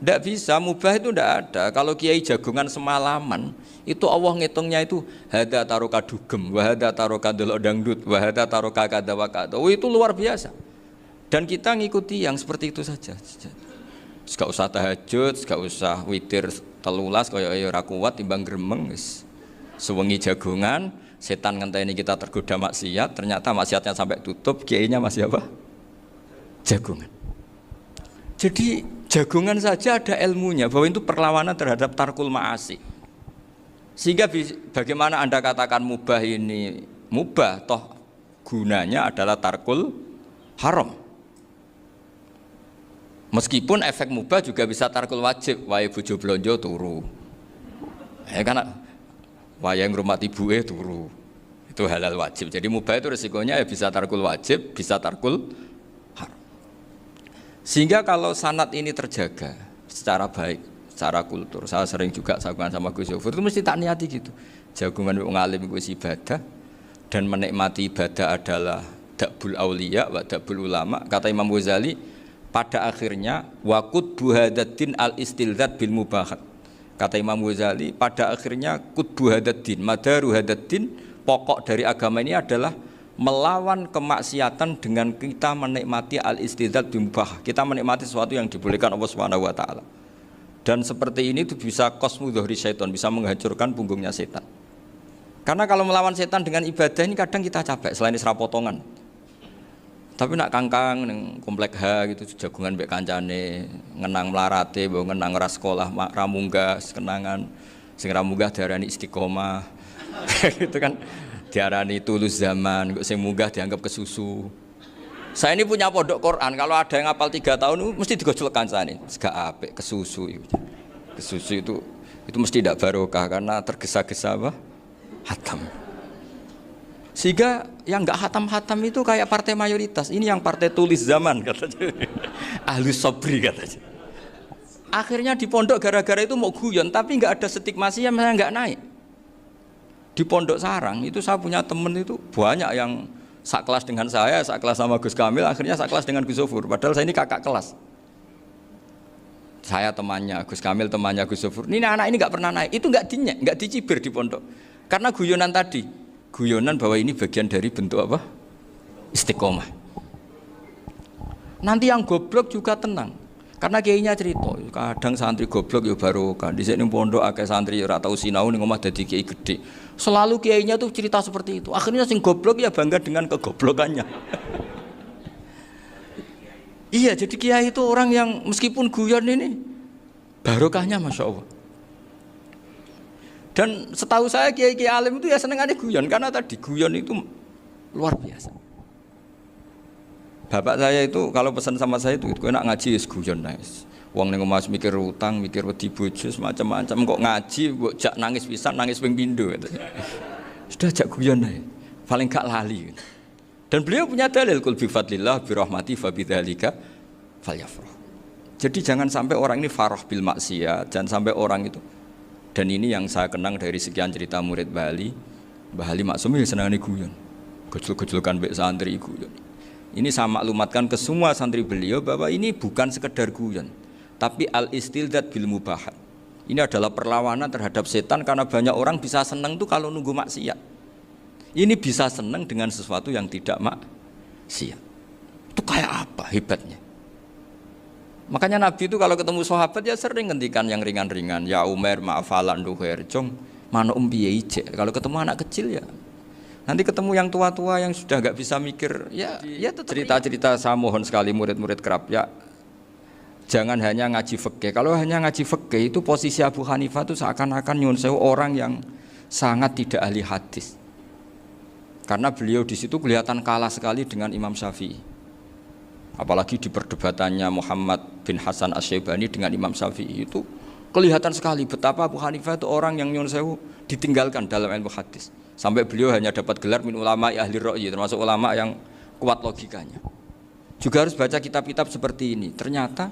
S2: Tidak bisa, mubah itu tidak ada. Kalau kiai jagongan semalaman, itu Allah ngitungnya itu hada taroka dugem, wahada taroka delok dangdut, wahada taroka kada wa kada. Oh, itu luar biasa. Dan kita ngikuti yang seperti itu saja. Gak usah tahajud, gak usah witir telulas kaya ora kuat timbang gremeng wis. Sewengi jagongan, setan ngenteni kita tergoda maksiat, ternyata maksiatnya sampai tutup, kiainya masih apa? Jagongan. Jadi jagongan saja ada ilmunya bahwa itu perlawanan terhadap tarkul ma'asi. Sehingga bagaimana Anda katakan mubah ini mubah, toh gunanya adalah tarkul haram. Meskipun efek mubah juga bisa tarkul wajib, wae bojo blonjo turu. Karena wae ngrumat ibuke turu. Itu halal wajib. Jadi mubah itu resikonya ya bisa tarkul wajib, bisa tarkul haram. Sehingga kalau sanad ini terjaga secara baik, secara kultur, saya sering juga sakuan sama Gus Zofur, itu mesti tak niati gitu. Jagungan wong alim kuwi ibadah, dan menikmati ibadah adalah dakbul auliya wa dakbul ulama. Kata Imam Ghazali, pada akhirnya waqud buhadatin al istilzat bil mubahat. Kata Imam Ghazali, pada akhirnya qutbu hadatin, madaru hadatin, pokok dari agama ini adalah melawan kemaksiatan dengan kita menikmati al-istidzat bimubah. Kita menikmati sesuatu yang dibolehkan Allah Subhanahu wa taala. Dan seperti ini itu bisa qasmu dhuhri syaitan, bisa menghancurkan punggungnya setan. Karena kalau melawan setan dengan ibadah ini kadang kita capek selain isra potongan. Tapi nak kangkang ning komplek H gitu jagungan mbek kancane, ngenang mlarate, mbok ngenang ora sekolah, ra munggah kenangan. Sing ra munggah diarani istiqomah. Gitu kan. Diarani tulus zaman, sing munggah dianggap kesusu. Saya ini punya pondok Quran, kalau ada yang hafal 3 tahun mesti digojolkan saya ini. Gak apik kesusu. Kesusu itu mesti tidak barokah karena tergesa-gesa apa? Hatam. Sehingga yang enggak hatam-hatam itu kayak partai mayoritas. Ini yang partai tulis zaman katanya. Ahlus sabri katanya. Akhirnya di pondok gara-gara itu mau guyon, tapi enggak ada stigmasi yang enggak naik. Di Pondok Sarang itu saya punya temen itu banyak yang sekelas dengan saya, sekelas sama Gus Kamil, akhirnya sekelas dengan Gus Zofur. Padahal saya ini kakak kelas. Saya temannya Gus Kamil, temannya Gus Zofur. Ini anak ini nggak pernah naik, itu nggak dinyek, nggak dicibir di pondok. Karena guyonan tadi, guyonan bahwa ini bagian dari bentuk apa? Istiqomah. Nanti yang goblok juga tenang. Karena kiainya cerita, kadang santri goblok ya barokah. Di sini pondok akeh santri ora tau sinau ning omah dadi kiai gede. Selalu kiainya tuh cerita seperti itu. Akhirnya sing goblok ya bangga dengan kegoblokannya. Iya, jadi kiai itu orang yang meskipun guyon ini Barokahnya Masya Allah. Dan setahu saya kiai-kiai alim itu ya senengannya guyon, karena tadi guyon itu luar biasa. Bapak saya itu kalau pesan sama saya itu enak ngaji wis guyon nice. Wong ning omah mikir utang, mikir wedi bojo macam-macam, kok ngaji kok jak nangis pisan, nangis ping pindho gitu. Sudah jak guyon ae. Paling gak lali. Dan beliau punya dalil kul bi fadlillah bi rahmati fa bidzalika falyafrah. Jadi jangan sampai orang ini farah bil maksiat, jangan sampai orang itu. Dan ini yang saya kenang dari sekian cerita murid Mbah Ali Maksum ya senangane guyon. Gejol-gejolkan mbek santri guyon. Ini saya maklumatkan ke semua santri beliau bahwa ini bukan sekedar guyon, tapi al-istildad bil mubahat. Ini adalah perlawanan terhadap setan karena banyak orang bisa senang tuh kalau nunggu maksiat. Ini bisa senang dengan sesuatu yang tidak maksiat. Itu kayak apa hebatnya? Makanya Nabi itu kalau ketemu sahabat ya sering ngendikan yang ringan-ringan. Ya Umar ma'afalan duher jong mana piye ije. Kalau ketemu anak kecil ya. Nanti ketemu yang tua-tua yang sudah enggak bisa mikir ya cerita-cerita saya mohon sekali murid-murid kerap ya. Jangan hanya ngaji fikih. Kalau hanya ngaji fikih itu posisi Abu Hanifah itu seakan-akan nyuwun sewu orang yang sangat tidak ahli hadis. Karena beliau di situ kelihatan kalah sekali dengan Imam Syafi'i. Apalagi di perdebatannya Muhammad bin Hasan Asy-Syaibani dengan Imam Syafi'i itu kelihatan sekali betapa Abu Hanifah itu orang yang nyuwun sewu ditinggalkan dalam ilmu hadis. Sampai beliau hanya dapat gelar min ulama ahli ra'yi, termasuk ulama yang kuat logikanya. Juga harus baca kitab-kitab seperti ini. Ternyata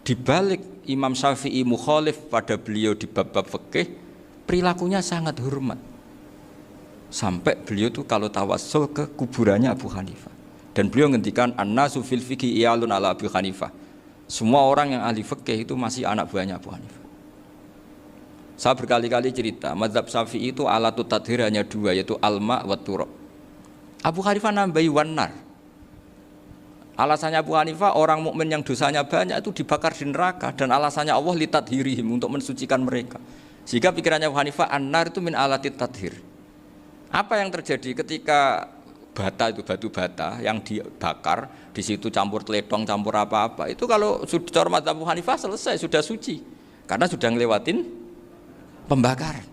S2: di balik Imam Syafi'i mukhalif pada beliau di bab-bab fikih, perilakunya sangat hormat. Sampai beliau itu kalau tawassul ke kuburannya Abu Hanifah. Dan beliau ngendikan an-nasu fil fiqhi iyalun ala Abu Hanifah. Semua orang yang ahli fikih itu masih anak buahnya Abu Hanifah. Saya berkali-kali cerita, mazhab Syafi'i itu alatut tadhir hanya dua, yaitu alma wa turab. Abu Hanifah nambahi wanar. Alasannya Abu Hanifah orang mukmin yang dosanya banyak itu dibakar di neraka, dan alasannya Allah litadhirihim untuk mensucikan mereka. Sehingga pikirannya Abu Hanifah an-nar itu min alatit tadhir. Apa yang terjadi ketika bata itu batu bata yang dibakar di situ campur teletong campur apa-apa itu kalau sudah mazhab Abu Hanifah selesai sudah suci karena sudah ngelewatin pembakaran.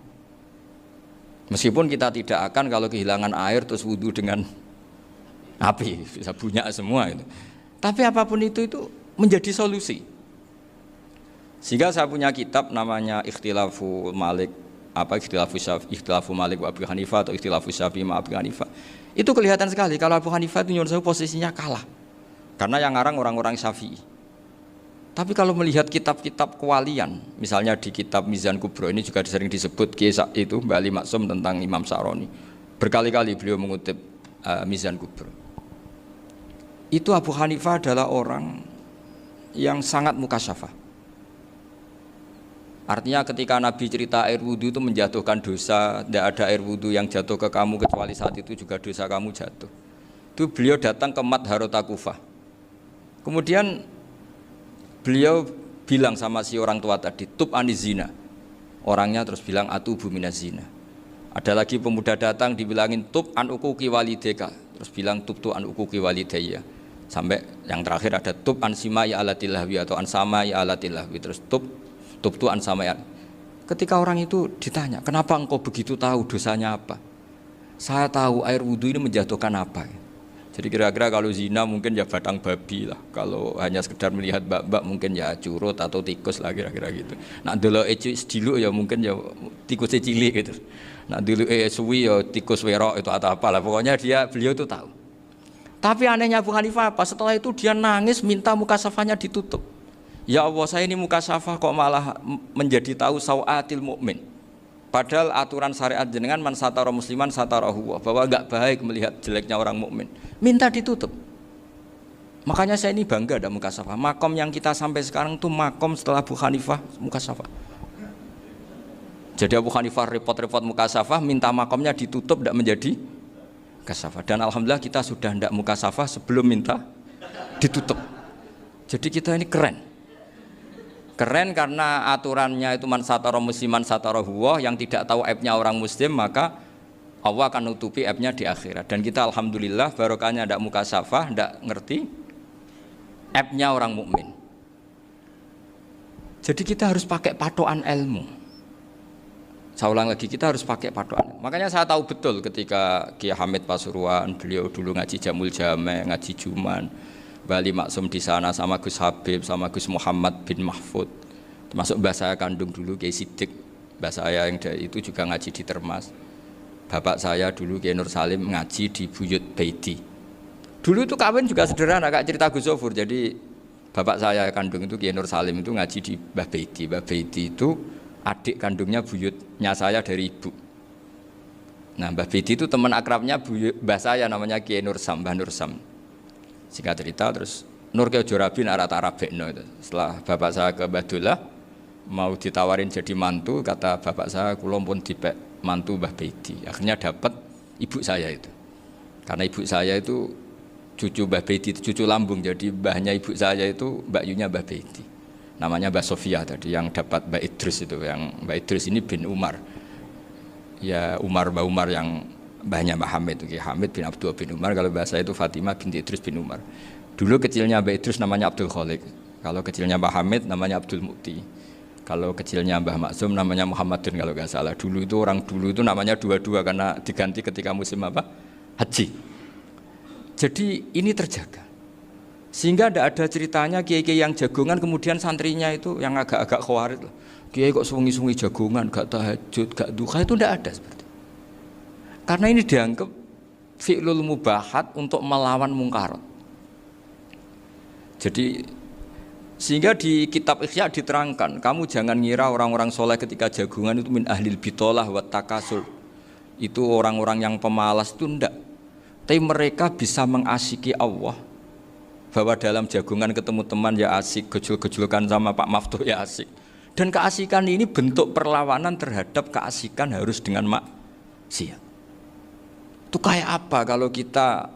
S2: Meskipun kita tidak akan kalau kehilangan air terus wudu dengan api bisa bunyak semua itu. Tapi apapun itu menjadi solusi. Sehingga saya punya kitab namanya Ikhtilafu Malik Ikhtilafu Malik wa Abu Hanifah atau Ikhtilafu Syafi'i ma Abu Hanifah. Itu kelihatan sekali kalau Abu Hanifah itu nyuwun sewu posisinya kalah. Karena yang ngarang orang-orang Syafi'i. Tapi kalau melihat kitab-kitab kewalian, misalnya di kitab Mizan Kubro ini juga sering disebut kisah itu Mbah Ali Maksum tentang Imam Sa'roni. Berkali-kali beliau mengutip Mizan Kubro. Itu Abu Hanifah adalah orang yang sangat mukasyafah. Artinya ketika Nabi cerita air wudhu itu menjatuhkan dosa, tidak ada air wudhu yang jatuh ke kamu kecuali saat itu juga dosa kamu jatuh. Itu beliau datang ke Madharota Kufah. Kemudian beliau bilang sama si orang tua tadi, tub anizina. Orangnya terus bilang atubu minazina. Ada lagi pemuda datang dibilangin tub an ukuki walideka. Terus bilang tub tu an ukuki walidaya. Sampai yang terakhir ada tub an simai alatilahwi atau an samai alatilahwi. Terus tub tu an samai. Ketika orang itu ditanya, kenapa engkau begitu tahu dosanya apa? Saya tahu air wudhu ini menjatuhkan apa. Jadi kira-kira kalau zina mungkin ya batang babi lah. Kalau hanya sekedar melihat mbak-mbak mungkin ya curut atau tikus lah kira-kira gitu. Nak dulu sediluk ya mungkin ya tikus cilik gitu. Nak dulu suwi ya tikus werok itu atau apalah. Pokoknya beliau itu tahu. Tapi anehnya Abu Hanifah apa? Setelah itu dia nangis minta muka safahnya ditutup. Ya Allah, saya ini muka safah kok malah menjadi tahu sawatil mukmin. Padahal aturan syariat jenengan man satara musliman satarahu bahwa enggak baik melihat jeleknya orang mukmin. Minta ditutup. Makanya saya ini bangga ada muka safah. Makom yang kita sampai sekarang itu makom setelah Abu Hanifah muka safah. Jadi Abu Hanifah repot-repot muka safah, minta makomnya ditutup tidak menjadi muka safah. Dan alhamdulillah kita sudah tidak muka safah sebelum minta ditutup. Jadi kita ini keren. Keren karena aturannya itu man satara musliman satara huwa, yang tidak tahu aibnya orang muslim maka Allah akan nutupi aibnya di akhirat. Dan kita alhamdulillah barokahnya tidak muka safah, tidak ngerti aibnya orang mukmin. Jadi kita harus pakai patokan ilmu. Saya ulang lagi, kita harus pakai patokan. Makanya saya tahu betul ketika Kiai Hamid Pasuruan, beliau dulu ngaji Jamul Jame, ngaji Juman, Bali Maksum di sana sama Gus Habib, sama Gus Muhammad bin Mahfud. Termasuk mbah saya kandung dulu Kiai Sidik, mbah saya yang dari itu juga ngaji di Termas. Bapak saya dulu Kiai Nur Salim ngaji di Buyut Baiti. Dulu itu kawin juga sederhana, kayak cerita Gus Zofur. Jadi bapak saya kandung itu Kiai Nur Salim itu ngaji di Mbah Baiti. Mbah Baiti itu adik kandungnya buyutnya saya dari ibu. Nah, Mbah Bidi itu teman akrabnya mbah saya namanya Kiai Nur Sam, Mbah Nur Sam. Singkat cerita terus Nur Kiai Jorabi nak Arabekno itu. Setelah bapak saya ke Badullah mau ditawarin jadi mantu, kata bapak saya kula pun dipek mantu Mbah Bidi. Akhirnya dapat ibu saya itu. Karena ibu saya itu cucu Mbah Bidi, cucu lambung. Jadi mbahnya ibu saya itu Mbak Yunya Mbah Bidi. Namanya Mbak Sofia tadi yang dapat Mbak Idris itu, yang Mbak Idris ini bin Umar. Ya Mbak Umar yang mbahnya Mbak Hamid, Hamid bin Abdul bin Umar. Kalau bahasa itu Fatimah binti Idris bin Umar. Dulu kecilnya Mbak Idris namanya Abdul Khalik. Kalau kecilnya Mbak Hamid namanya Abdul Mukti. Kalau kecilnya Mbah Maksum namanya Muhammadun kalau nggak salah. Dulu itu orang dulu itu namanya dua-dua karena diganti ketika musim apa? Haji. Jadi ini terjaga. Sehingga tidak ada ceritanya kiai-kiai yang jagongan kemudian santrinya itu yang agak-agak khawarit. Kiai kok sungi-sungi jagongan, gak tahajud, gak duha, itu tidak ada seperti itu. Karena ini dianggap fi'lul mubahat untuk melawan mungkarat. Jadi sehingga di kitab Ikhya diterangkan, kamu jangan ngira orang-orang soleh ketika jagongan itu min ahlil bitolah wa takasul. Itu orang-orang yang pemalas itu tidak. Tapi mereka bisa mengasyiki Allah. Bahwa dalam jagungan ketemu teman ya asik, gejul-gejulkan sama Pak Maftuh ya asik. Dan keasikan ini bentuk perlawanan terhadap keasikan harus dengan maksiat. Itu kayak apa kalau kita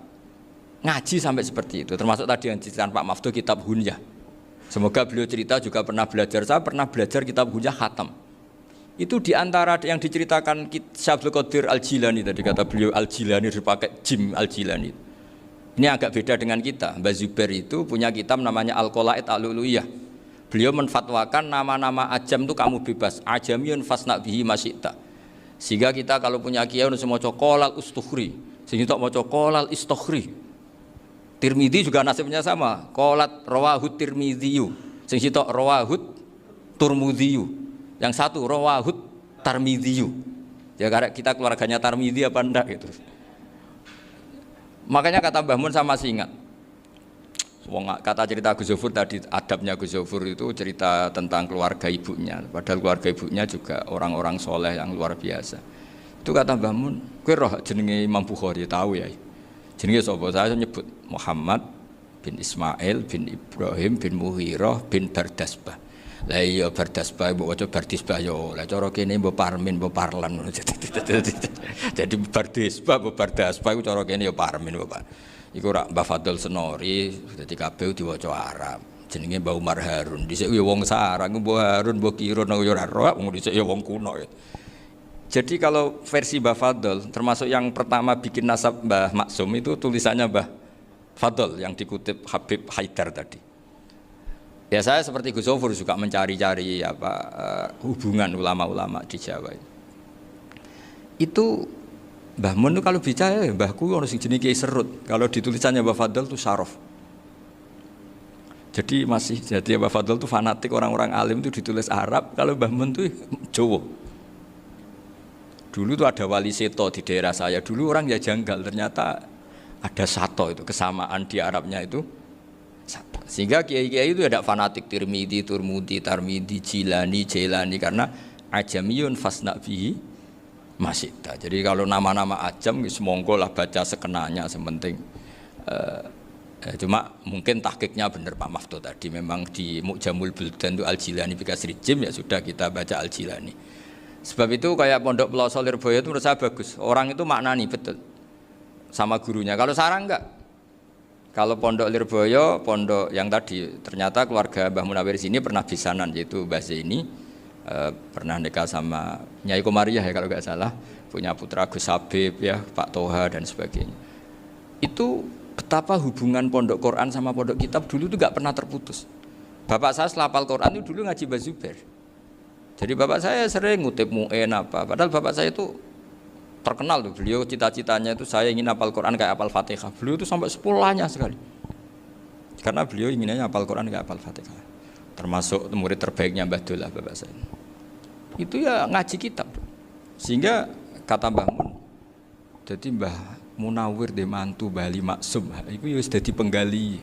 S2: ngaji sampai seperti itu? Termasuk tadi yang diceritakan Pak Maftuh kitab Hunyah. Semoga beliau cerita juga pernah belajar. Saya pernah belajar kitab Hunyah khatam. Itu diantara yang diceritakan Syabdul Qadir Al-Jilani tadi kata beliau Al-Jilani dipakai Jim Al-Jilani. Ini agak beda dengan kita. Mbah Zubair itu punya kitab namanya Al-Qolaid Al-Luluyah. Beliau menfatwakan nama-nama ajam itu kamu bebas. Ajamiyun fasna bihi masyita. Sehingga kita kalau punya kiai harus mau qolal ustukhri. Sehingga mau qolal istukhri. Tirmidzi juga nasibnya sama. Qolat rawahut Tirmidziyu. Sehingga rawahut Turmudziyu. Yang satu rawahut Tarmidziyu. Ya karena kita keluarganya Tarmidzi apa enggak gitu. Makanya kata Mbah Mun sama masih ingat. Kata cerita Gus Zofur tadi, adabnya Gus Zofur itu cerita tentang keluarga ibunya. Padahal keluarga ibunya juga orang-orang soleh yang luar biasa. Itu kata Mbah Mun, kowe roh jenenge Imam Bukhari tahu ya. Jenenge sapa? Saya nyebut Muhammad bin Ismail bin Ibrahim bin Mughirah bin Bardasbah. Lah iya Bardasbah mbok waca Bardisbah yo. Lah cara kene mbok Parmin mbok Parlan. Jadi Bardisbah mbok Bardasbah iku cara kene yo Parmin Bapak. Iku rak Mbah Fadl Senori dadi kabeh diwaca Arab. Jenenge Mbah Umar Harun. Dhisik yo wong sarang Mbah Harun mbok Kirun yo ora roh wong dhisik yo wong kuno. Jadi kalau versi Mbah Fadl termasuk yang pertama bikin nasab Mbah Maksum itu tulisannya Mbah Fadl yang dikutip Habib Haidar tadi. Ya saya seperti Gus Zofur juga mencari-cari hubungan ulama-ulama di Jawa. Itu Mbah Mun kalau bicara mbahku ono sing jenenge Kiai Serut. Kalau ditulisannya Mbah Fadl itu Syaraf. Jadi Mbah Fadl itu fanatik orang-orang alim itu ditulis Arab, kalau Mbah Mun itu Jawa. Dulu itu ada wali seto di daerah saya. Dulu orang ya janggal, ternyata ada sato itu kesamaan di Arabnya itu. Sehingga kiai-kiai itu ada fanatik Tirmidzi, Turmudi, Tarmidi, Jilani, Jailani karena ajamiyun fasna bihi masyita. Jadi kalau nama-nama ajam semonggo lah baca sekenanya sementing. Cuma mungkin tahqiqnya benar Pak Maftuh tadi memang di Mu'jamul Buldan itu Al-Jilani bikasri jim ya sudah kita baca Al-Jilani. Sebab itu kayak Pondok Pelosok Lirboyo itu menurut saya bagus. Orang itu maknani betul sama gurunya. Kalau sarang enggak. Kalau Pondok Lirboyo, pondok yang tadi ternyata keluarga Mbah Munawir sini pernah bisanan yaitu Mbah Zaini pernah nikah sama Nyai Komariah ya kalau nggak salah, punya putra Gus Habib ya, Pak Toha dan sebagainya. Itu betapa hubungan pondok Quran sama pondok kitab dulu itu nggak pernah terputus. Bapak saya setelah hafal Quran itu dulu ngaji Mbah Zubair. Jadi bapak saya sering ngutip mu'en apa. Padahal bapak saya itu terkenal tuh. Beliau cita-citanya itu saya ingin hafal Quran kayak hafal Fatihah. Beliau itu sampai sepulahnya sekali. Karena beliau inginnya hafal Quran kayak hafal Fatihah. Termasuk murid terbaiknya Mbah Dullah bapak saya. Itu ya ngaji kitab. Sehingga kata Mbah Mun, jadi Mbah Munawir de mantu Bali Maksum, itu ya sudah dipenggali.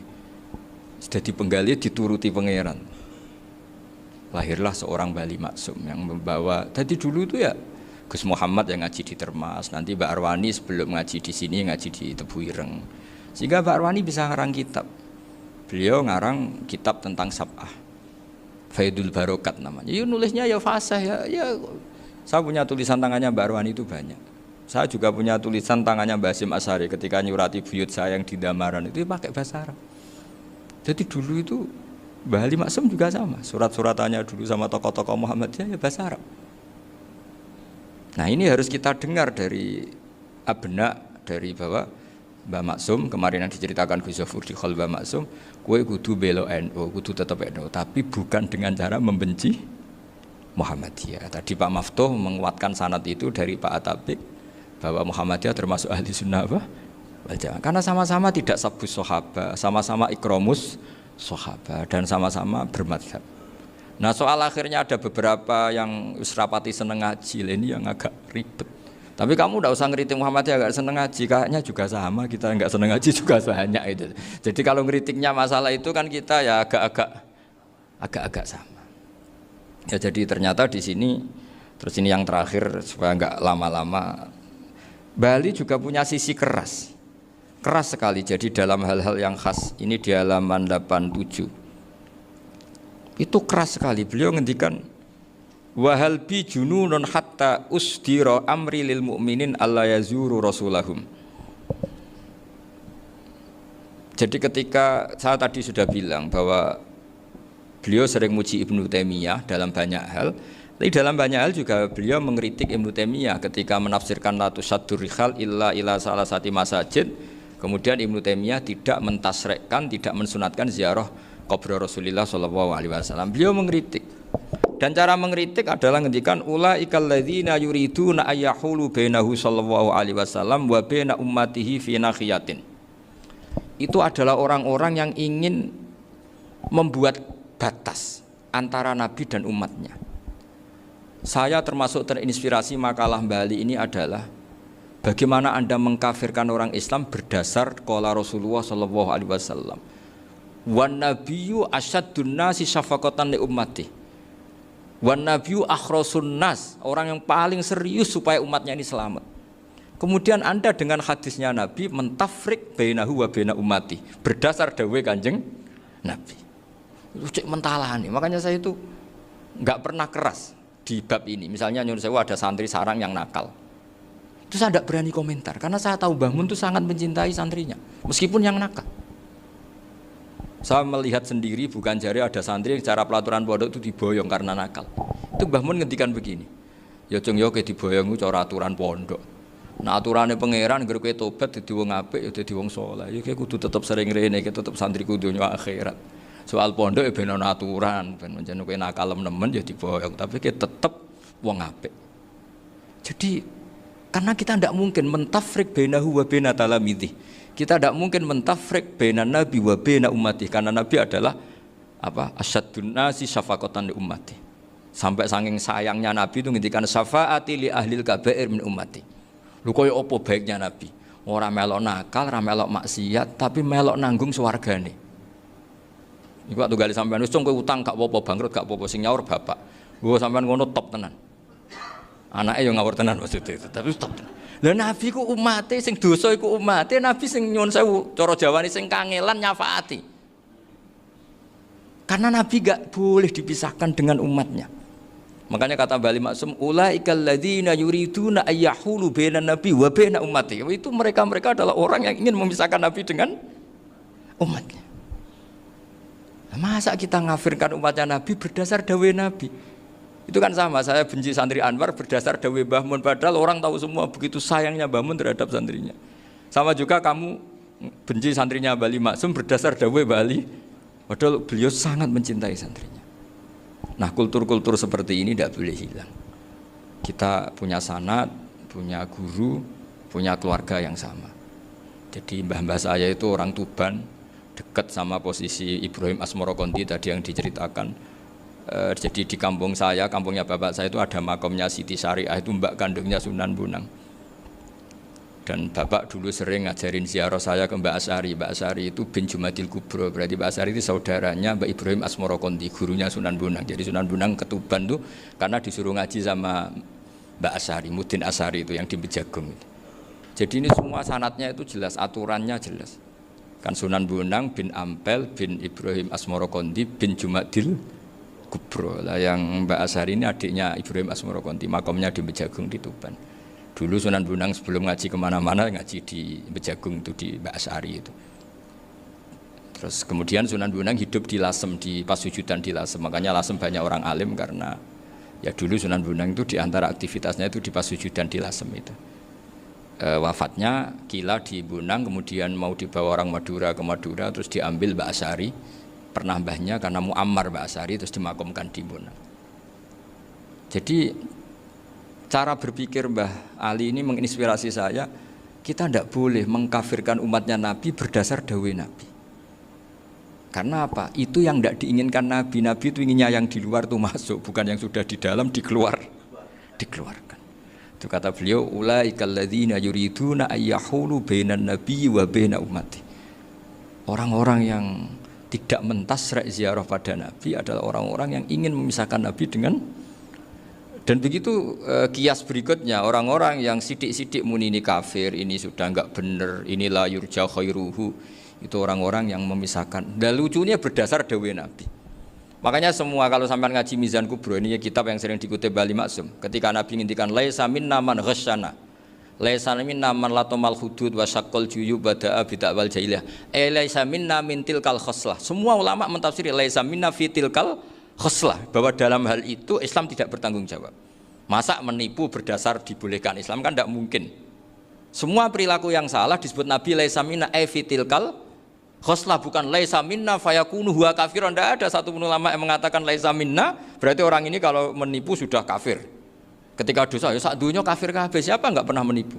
S2: Sudah dipenggali dituruti pangeran. Lahirlah seorang Bali Maksum yang membawa. Tadi dulu itu ya Gus Muhammad yang ngaji di Termas, nanti Mbak Arwani sebelum ngaji di sini ngaji di Tebuireng. Sehingga Mbak Arwani bisa ngarang kitab. Beliau ngarang kitab tentang sab'ah. Faidul Barokat namanya. Ya nulisnya ya fasih ya. Saya punya tulisan tangannya Mbak Arwani itu banyak. Saya juga punya tulisan tangannya Mbak Hasyim Asy'ari ketika nyurati buyut saya yang di Damaran itu pakai bahasa Arab. Jadi dulu itu Mbah Ali Maksum juga sama, surat-suratannya dulu sama tokoh-tokoh Muhammadiyah ya bahasa Arab. Nah ini harus kita dengar dari abna, dari bahwa Mbah Maksum kemarin yang diceritakan Gus Zafur di Khol Mbah Maksum, kue kudu belo NU, kudu tetap NU, tapi bukan dengan cara membenci Muhammadiyah. Tadi Pak Maftuh menguatkan sanad itu dari Pak Atabik bahwa Muhammadiyah termasuk ahli sunnah wal jamaah. Karena sama-sama tidak sabus sahabat, sama-sama ikromus sahabat dan sama-sama bermadhab. Nah soal akhirnya ada beberapa yang usrapati seneng ngaji, ini yang agak ribet. Tapi kamu tidak usah ngeritik Muhammadiyah agak seneng ngaji, kayaknya juga sama, kita nggak seneng ngaji juga banyak itu. Jadi kalau ngeritiknya masalah itu kan kita ya agak-agak sama. Ya jadi ternyata di sini, terus ini yang terakhir supaya nggak lama-lama, Bali juga punya sisi keras sekali. Jadi dalam hal-hal yang khas ini di halaman 87 itu keras sekali. Beliau ngendikan wahal bi jununun hatta usdira amri lil mu'minin alla yazuru rasulahum. Jadi ketika saya tadi sudah bilang bahwa beliau sering muji Ibnu Taimiyah dalam banyak hal, tapi dalam banyak hal juga beliau mengkritik Ibnu Taimiyah ketika menafsirkan la tusaddur rihal illa ila salasati masajid. Kemudian Ibnu Taimiyah tidak mentasrekkan, tidak mensunatkan ziarah kubur Rasulullah SAW. Beliau mengkritik. Dan cara mengkritik adalah ngendikan ulaikal ladzina yuriduna ayyahulu bainahu sallallahu alaihi wasallam wa baina ummatihi fi nakhiyatin. Itu adalah orang-orang yang ingin membuat batas antara Nabi dan umatnya. Saya termasuk terinspirasi makalah Bali ini adalah bagaimana Anda mengkafirkan orang Islam berdasar qala Rasulullah sallallahu alaihi wasallam. Wan nabiyyu asyaddun nasi syafaqatan li ummati. Wan nabiyyu akhrasun nas, orang yang paling serius supaya umatnya ini selamat. Kemudian Anda dengan hadisnya Nabi mentafrik bainahu wa baina ummati berdasar dawuh Kanjeng Nabi. Itu cek mentalani. Makanya saya itu enggak pernah keras di bab ini. Misalnya nyuruh saya ada santri sarang yang nakal. Itu saya tidak berani komentar karena saya tahu Mbah Mun itu sangat mencintai santrinya meskipun yang nakal. Saya melihat sendiri bukan jari ada santri yang cara pelaturan pondok itu diboyong karena nakal. Itu Mbah Mun ngendikan begini. Ya cung yo ke diboyong itu cara aturan pondok. Nah aturannya pangeran ngger kowe tobat dadi wong apik ya dadi wong saleh. Ya kowe kudu tetep sering rene, kowe tetep santri kudu dunya akhirat. Soal pondok ya ben ana aturan, ben menjen kowe nakal nemen ya diboyong, tapi kowe tetep wong apik. Jadi karena kita tidak mungkin mentafrik bainahu wa baina talamidhi. Kita tidak mungkin mentafrik baina nabi wa baina ummati karena nabi adalah apa? Asyaddun nasi syafaqatan li ummati. Sampai saking sayangnya nabi itu ngendikan syafaati li ahlil kabair min ummati. Lho koyo apa baiknya nabi? Ora melok nakal, ora melok maksiat, tapi melok nanggung swargane. Iku waktu gali sampean wis kowe utang gak apa-apa, bangkrut gak apa-apa, sing nyaur bapak. Gua sampean ngono top tenan. Anake yo ngawur tenan maksudnya itu, tapi top tenan. Lah nabi ku umate sing dosa iku umate, nabi sing nyuwun sewu, cara Jawane sing kangelan nyafaati. Karena nabi gak boleh dipisahkan dengan umatnya. Makanya kata Bali Maksum, ulaikal ladzina yuriduna ayyahulu bainan nabi wa baina ummati. Itu mereka adalah orang yang ingin memisahkan nabi dengan umatnya. Masa kita ngafirkan umatnya nabi berdasar dawuh nabi? Itu kan sama, saya benci santri Anwar berdasar dawuh Mbah Mun, padahal orang tahu semua begitu sayangnya Mbah Mun terhadap santrinya. Sama juga kamu benci santrinya Bali Maksum berdasar dawuh Bali Padahal beliau sangat mencintai santrinya. Nah, kultur-kultur seperti ini tidak boleh hilang. Kita punya sanad, punya guru, punya keluarga yang sama. Jadi mbah-mbah saya itu orang Tuban, dekat sama posisi Ibrahim Asmorokonti tadi yang diceritakan. Jadi di kampung saya, kampungnya bapak saya itu ada makomnya Siti Syariah, itu mbak kandungnya Sunan Bonang. Dan bapak dulu sering ngajarin ziarah saya ke Mbak Asari. Mbak Asari itu bin Jumadil Kubro, berarti Mbak Asari itu saudaranya Mbak Ibrahim Asmorokonti, gurunya Sunan Bonang. Jadi Sunan Bonang ke Tuban tuh karena disuruh ngaji sama Mbak Asari, Mudin Asari itu yang di Bejagung itu. Jadi ini semua sanatnya itu jelas, aturannya jelas. Kan Sunan Bonang bin Ampel bin Ibrahim Asmorokonti bin Jumadil Kubro lah, yang Mbak Asari ini adiknya Ibrahim Asmorokonti, makomnya di Bejagung di Tuban. Dulu Sunan Bonang sebelum ngaji kemana-mana ngaji di Bejagung itu di Mbak Asari itu. Terus kemudian Sunan Bonang hidup di Lasem, di Pasujudan di Lasem, makanya Lasem banyak orang alim karena ya dulu Sunan Bonang itu diantara aktivitasnya itu di Pasujudan di Lasem itu. Wafatnya kila di Bonang, kemudian mau dibawa orang Madura ke Madura, terus diambil Mbak Asari. Pernah mbahnya karena Muammar Mbak Asari terus dimakamkan di Bonang. Jadi cara berpikir Mbah Ali ini menginspirasi saya. Kita tidak boleh mengkafirkan umatnya Nabi berdasar dawuh Nabi. Karena apa? Itu yang tidak diinginkan Nabi. Nabi itu inginnya yang di luar itu masuk, bukan yang sudah di dalam dikeluarkan. Itu kata beliau, ulaikal ladzina yuriduna ayyahulu bainan nabiyyi wa baina ummati. Orang-orang yang tidak mentasrek ziarah pada Nabi adalah orang-orang yang ingin memisahkan Nabi dengan, dan begitu kias berikutnya, orang-orang yang sidik-sidik muni ini kafir, ini sudah enggak benar, inilah yurja khairuhu, itu orang-orang yang memisahkan. Dan lucunya berdasar dawuh Nabi. Makanya semua kalau sampai ngaji Mizan Kubro, ini kitab yang sering dikutip Bali Maksum, ketika Nabi ngintikan laisa minna man ghasyana, laisa minna man latomal hudud wa syaqqal juyub bada'a bid'awal jahiliyah. Laisa minna min tilkal khoslah. Semua ulama mentafsiri laisa minna fi tilkal khoslah, bahwa dalam hal itu Islam tidak bertanggung jawab. Masa menipu berdasar dibolehkan Islam, kan tidak mungkin. Semua perilaku yang salah disebut Nabi laisa minna fi tilkal khoslah, bukan laisa minna fayakunu huwa kafirun. Tidak ada satu ulama yang mengatakan laisa minna berarti orang ini kalau menipu sudah kafir. Ketika dosa, ya sak dunya kafir kabeh. Siapa enggak pernah menipu?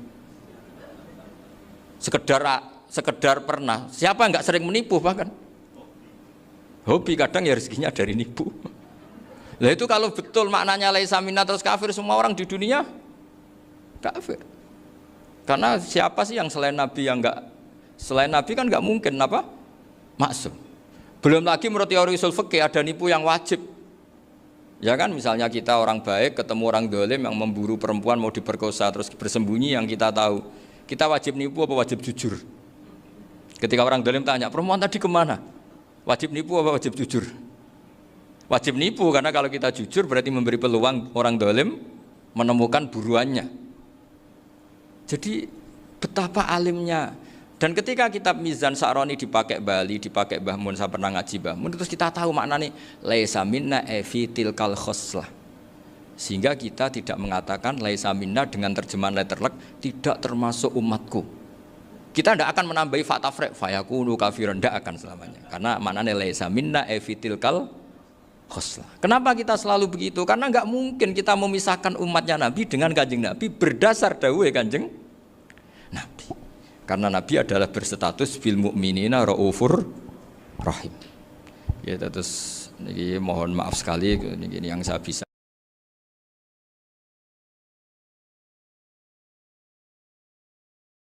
S2: Sekedar pernah. Siapa enggak sering menipu bahkan? Hobi kadang ya rezekinya dari nipu. Lah itu kalau betul maknanya laisa minna terus kafir, semua orang di dunia kafir. Karena siapa sih yang selain Nabi yang enggak, selain Nabi kan enggak mungkin apa? Maksum. Belum lagi menurut teori usul fikih ada nipu yang wajib. Ya kan, misalnya kita orang baik ketemu orang dolim yang memburu perempuan mau diperkosa terus bersembunyi, yang kita tahu, kita wajib nipu apa wajib jujur? Ketika orang dolim tanya, perempuan tadi kemana? Wajib nipu apa wajib jujur? Wajib nipu, karena kalau kita jujur berarti memberi peluang orang dolim menemukan buruannya. Jadi betapa alimnya. Dan ketika kitab Mizan Sa'roni dipakai Bali, dipakai Mbah Mun, saya pernah ngaji Mbah Mun, terus kita tahu maknanya laisa minna fi tilkal khoslah. Sehingga kita tidak mengatakan laisa minna dengan terjemahan letterlek tidak termasuk umatku. Kita tidak akan menambahi fa tafriq fayakunu kafiran, tidak akan selamanya. Karena maknanya laisa minna fi tilkal khoslah. Kenapa kita selalu begitu? Karena enggak mungkin kita memisahkan umatnya Nabi dengan Kanjeng Nabi berdasar dawuh Kanjeng Nabi. Karena Nabi adalah berstatus bil mu'minina raufur rahim. Ya, terus ini mohon maaf sekali ini yang saya bisa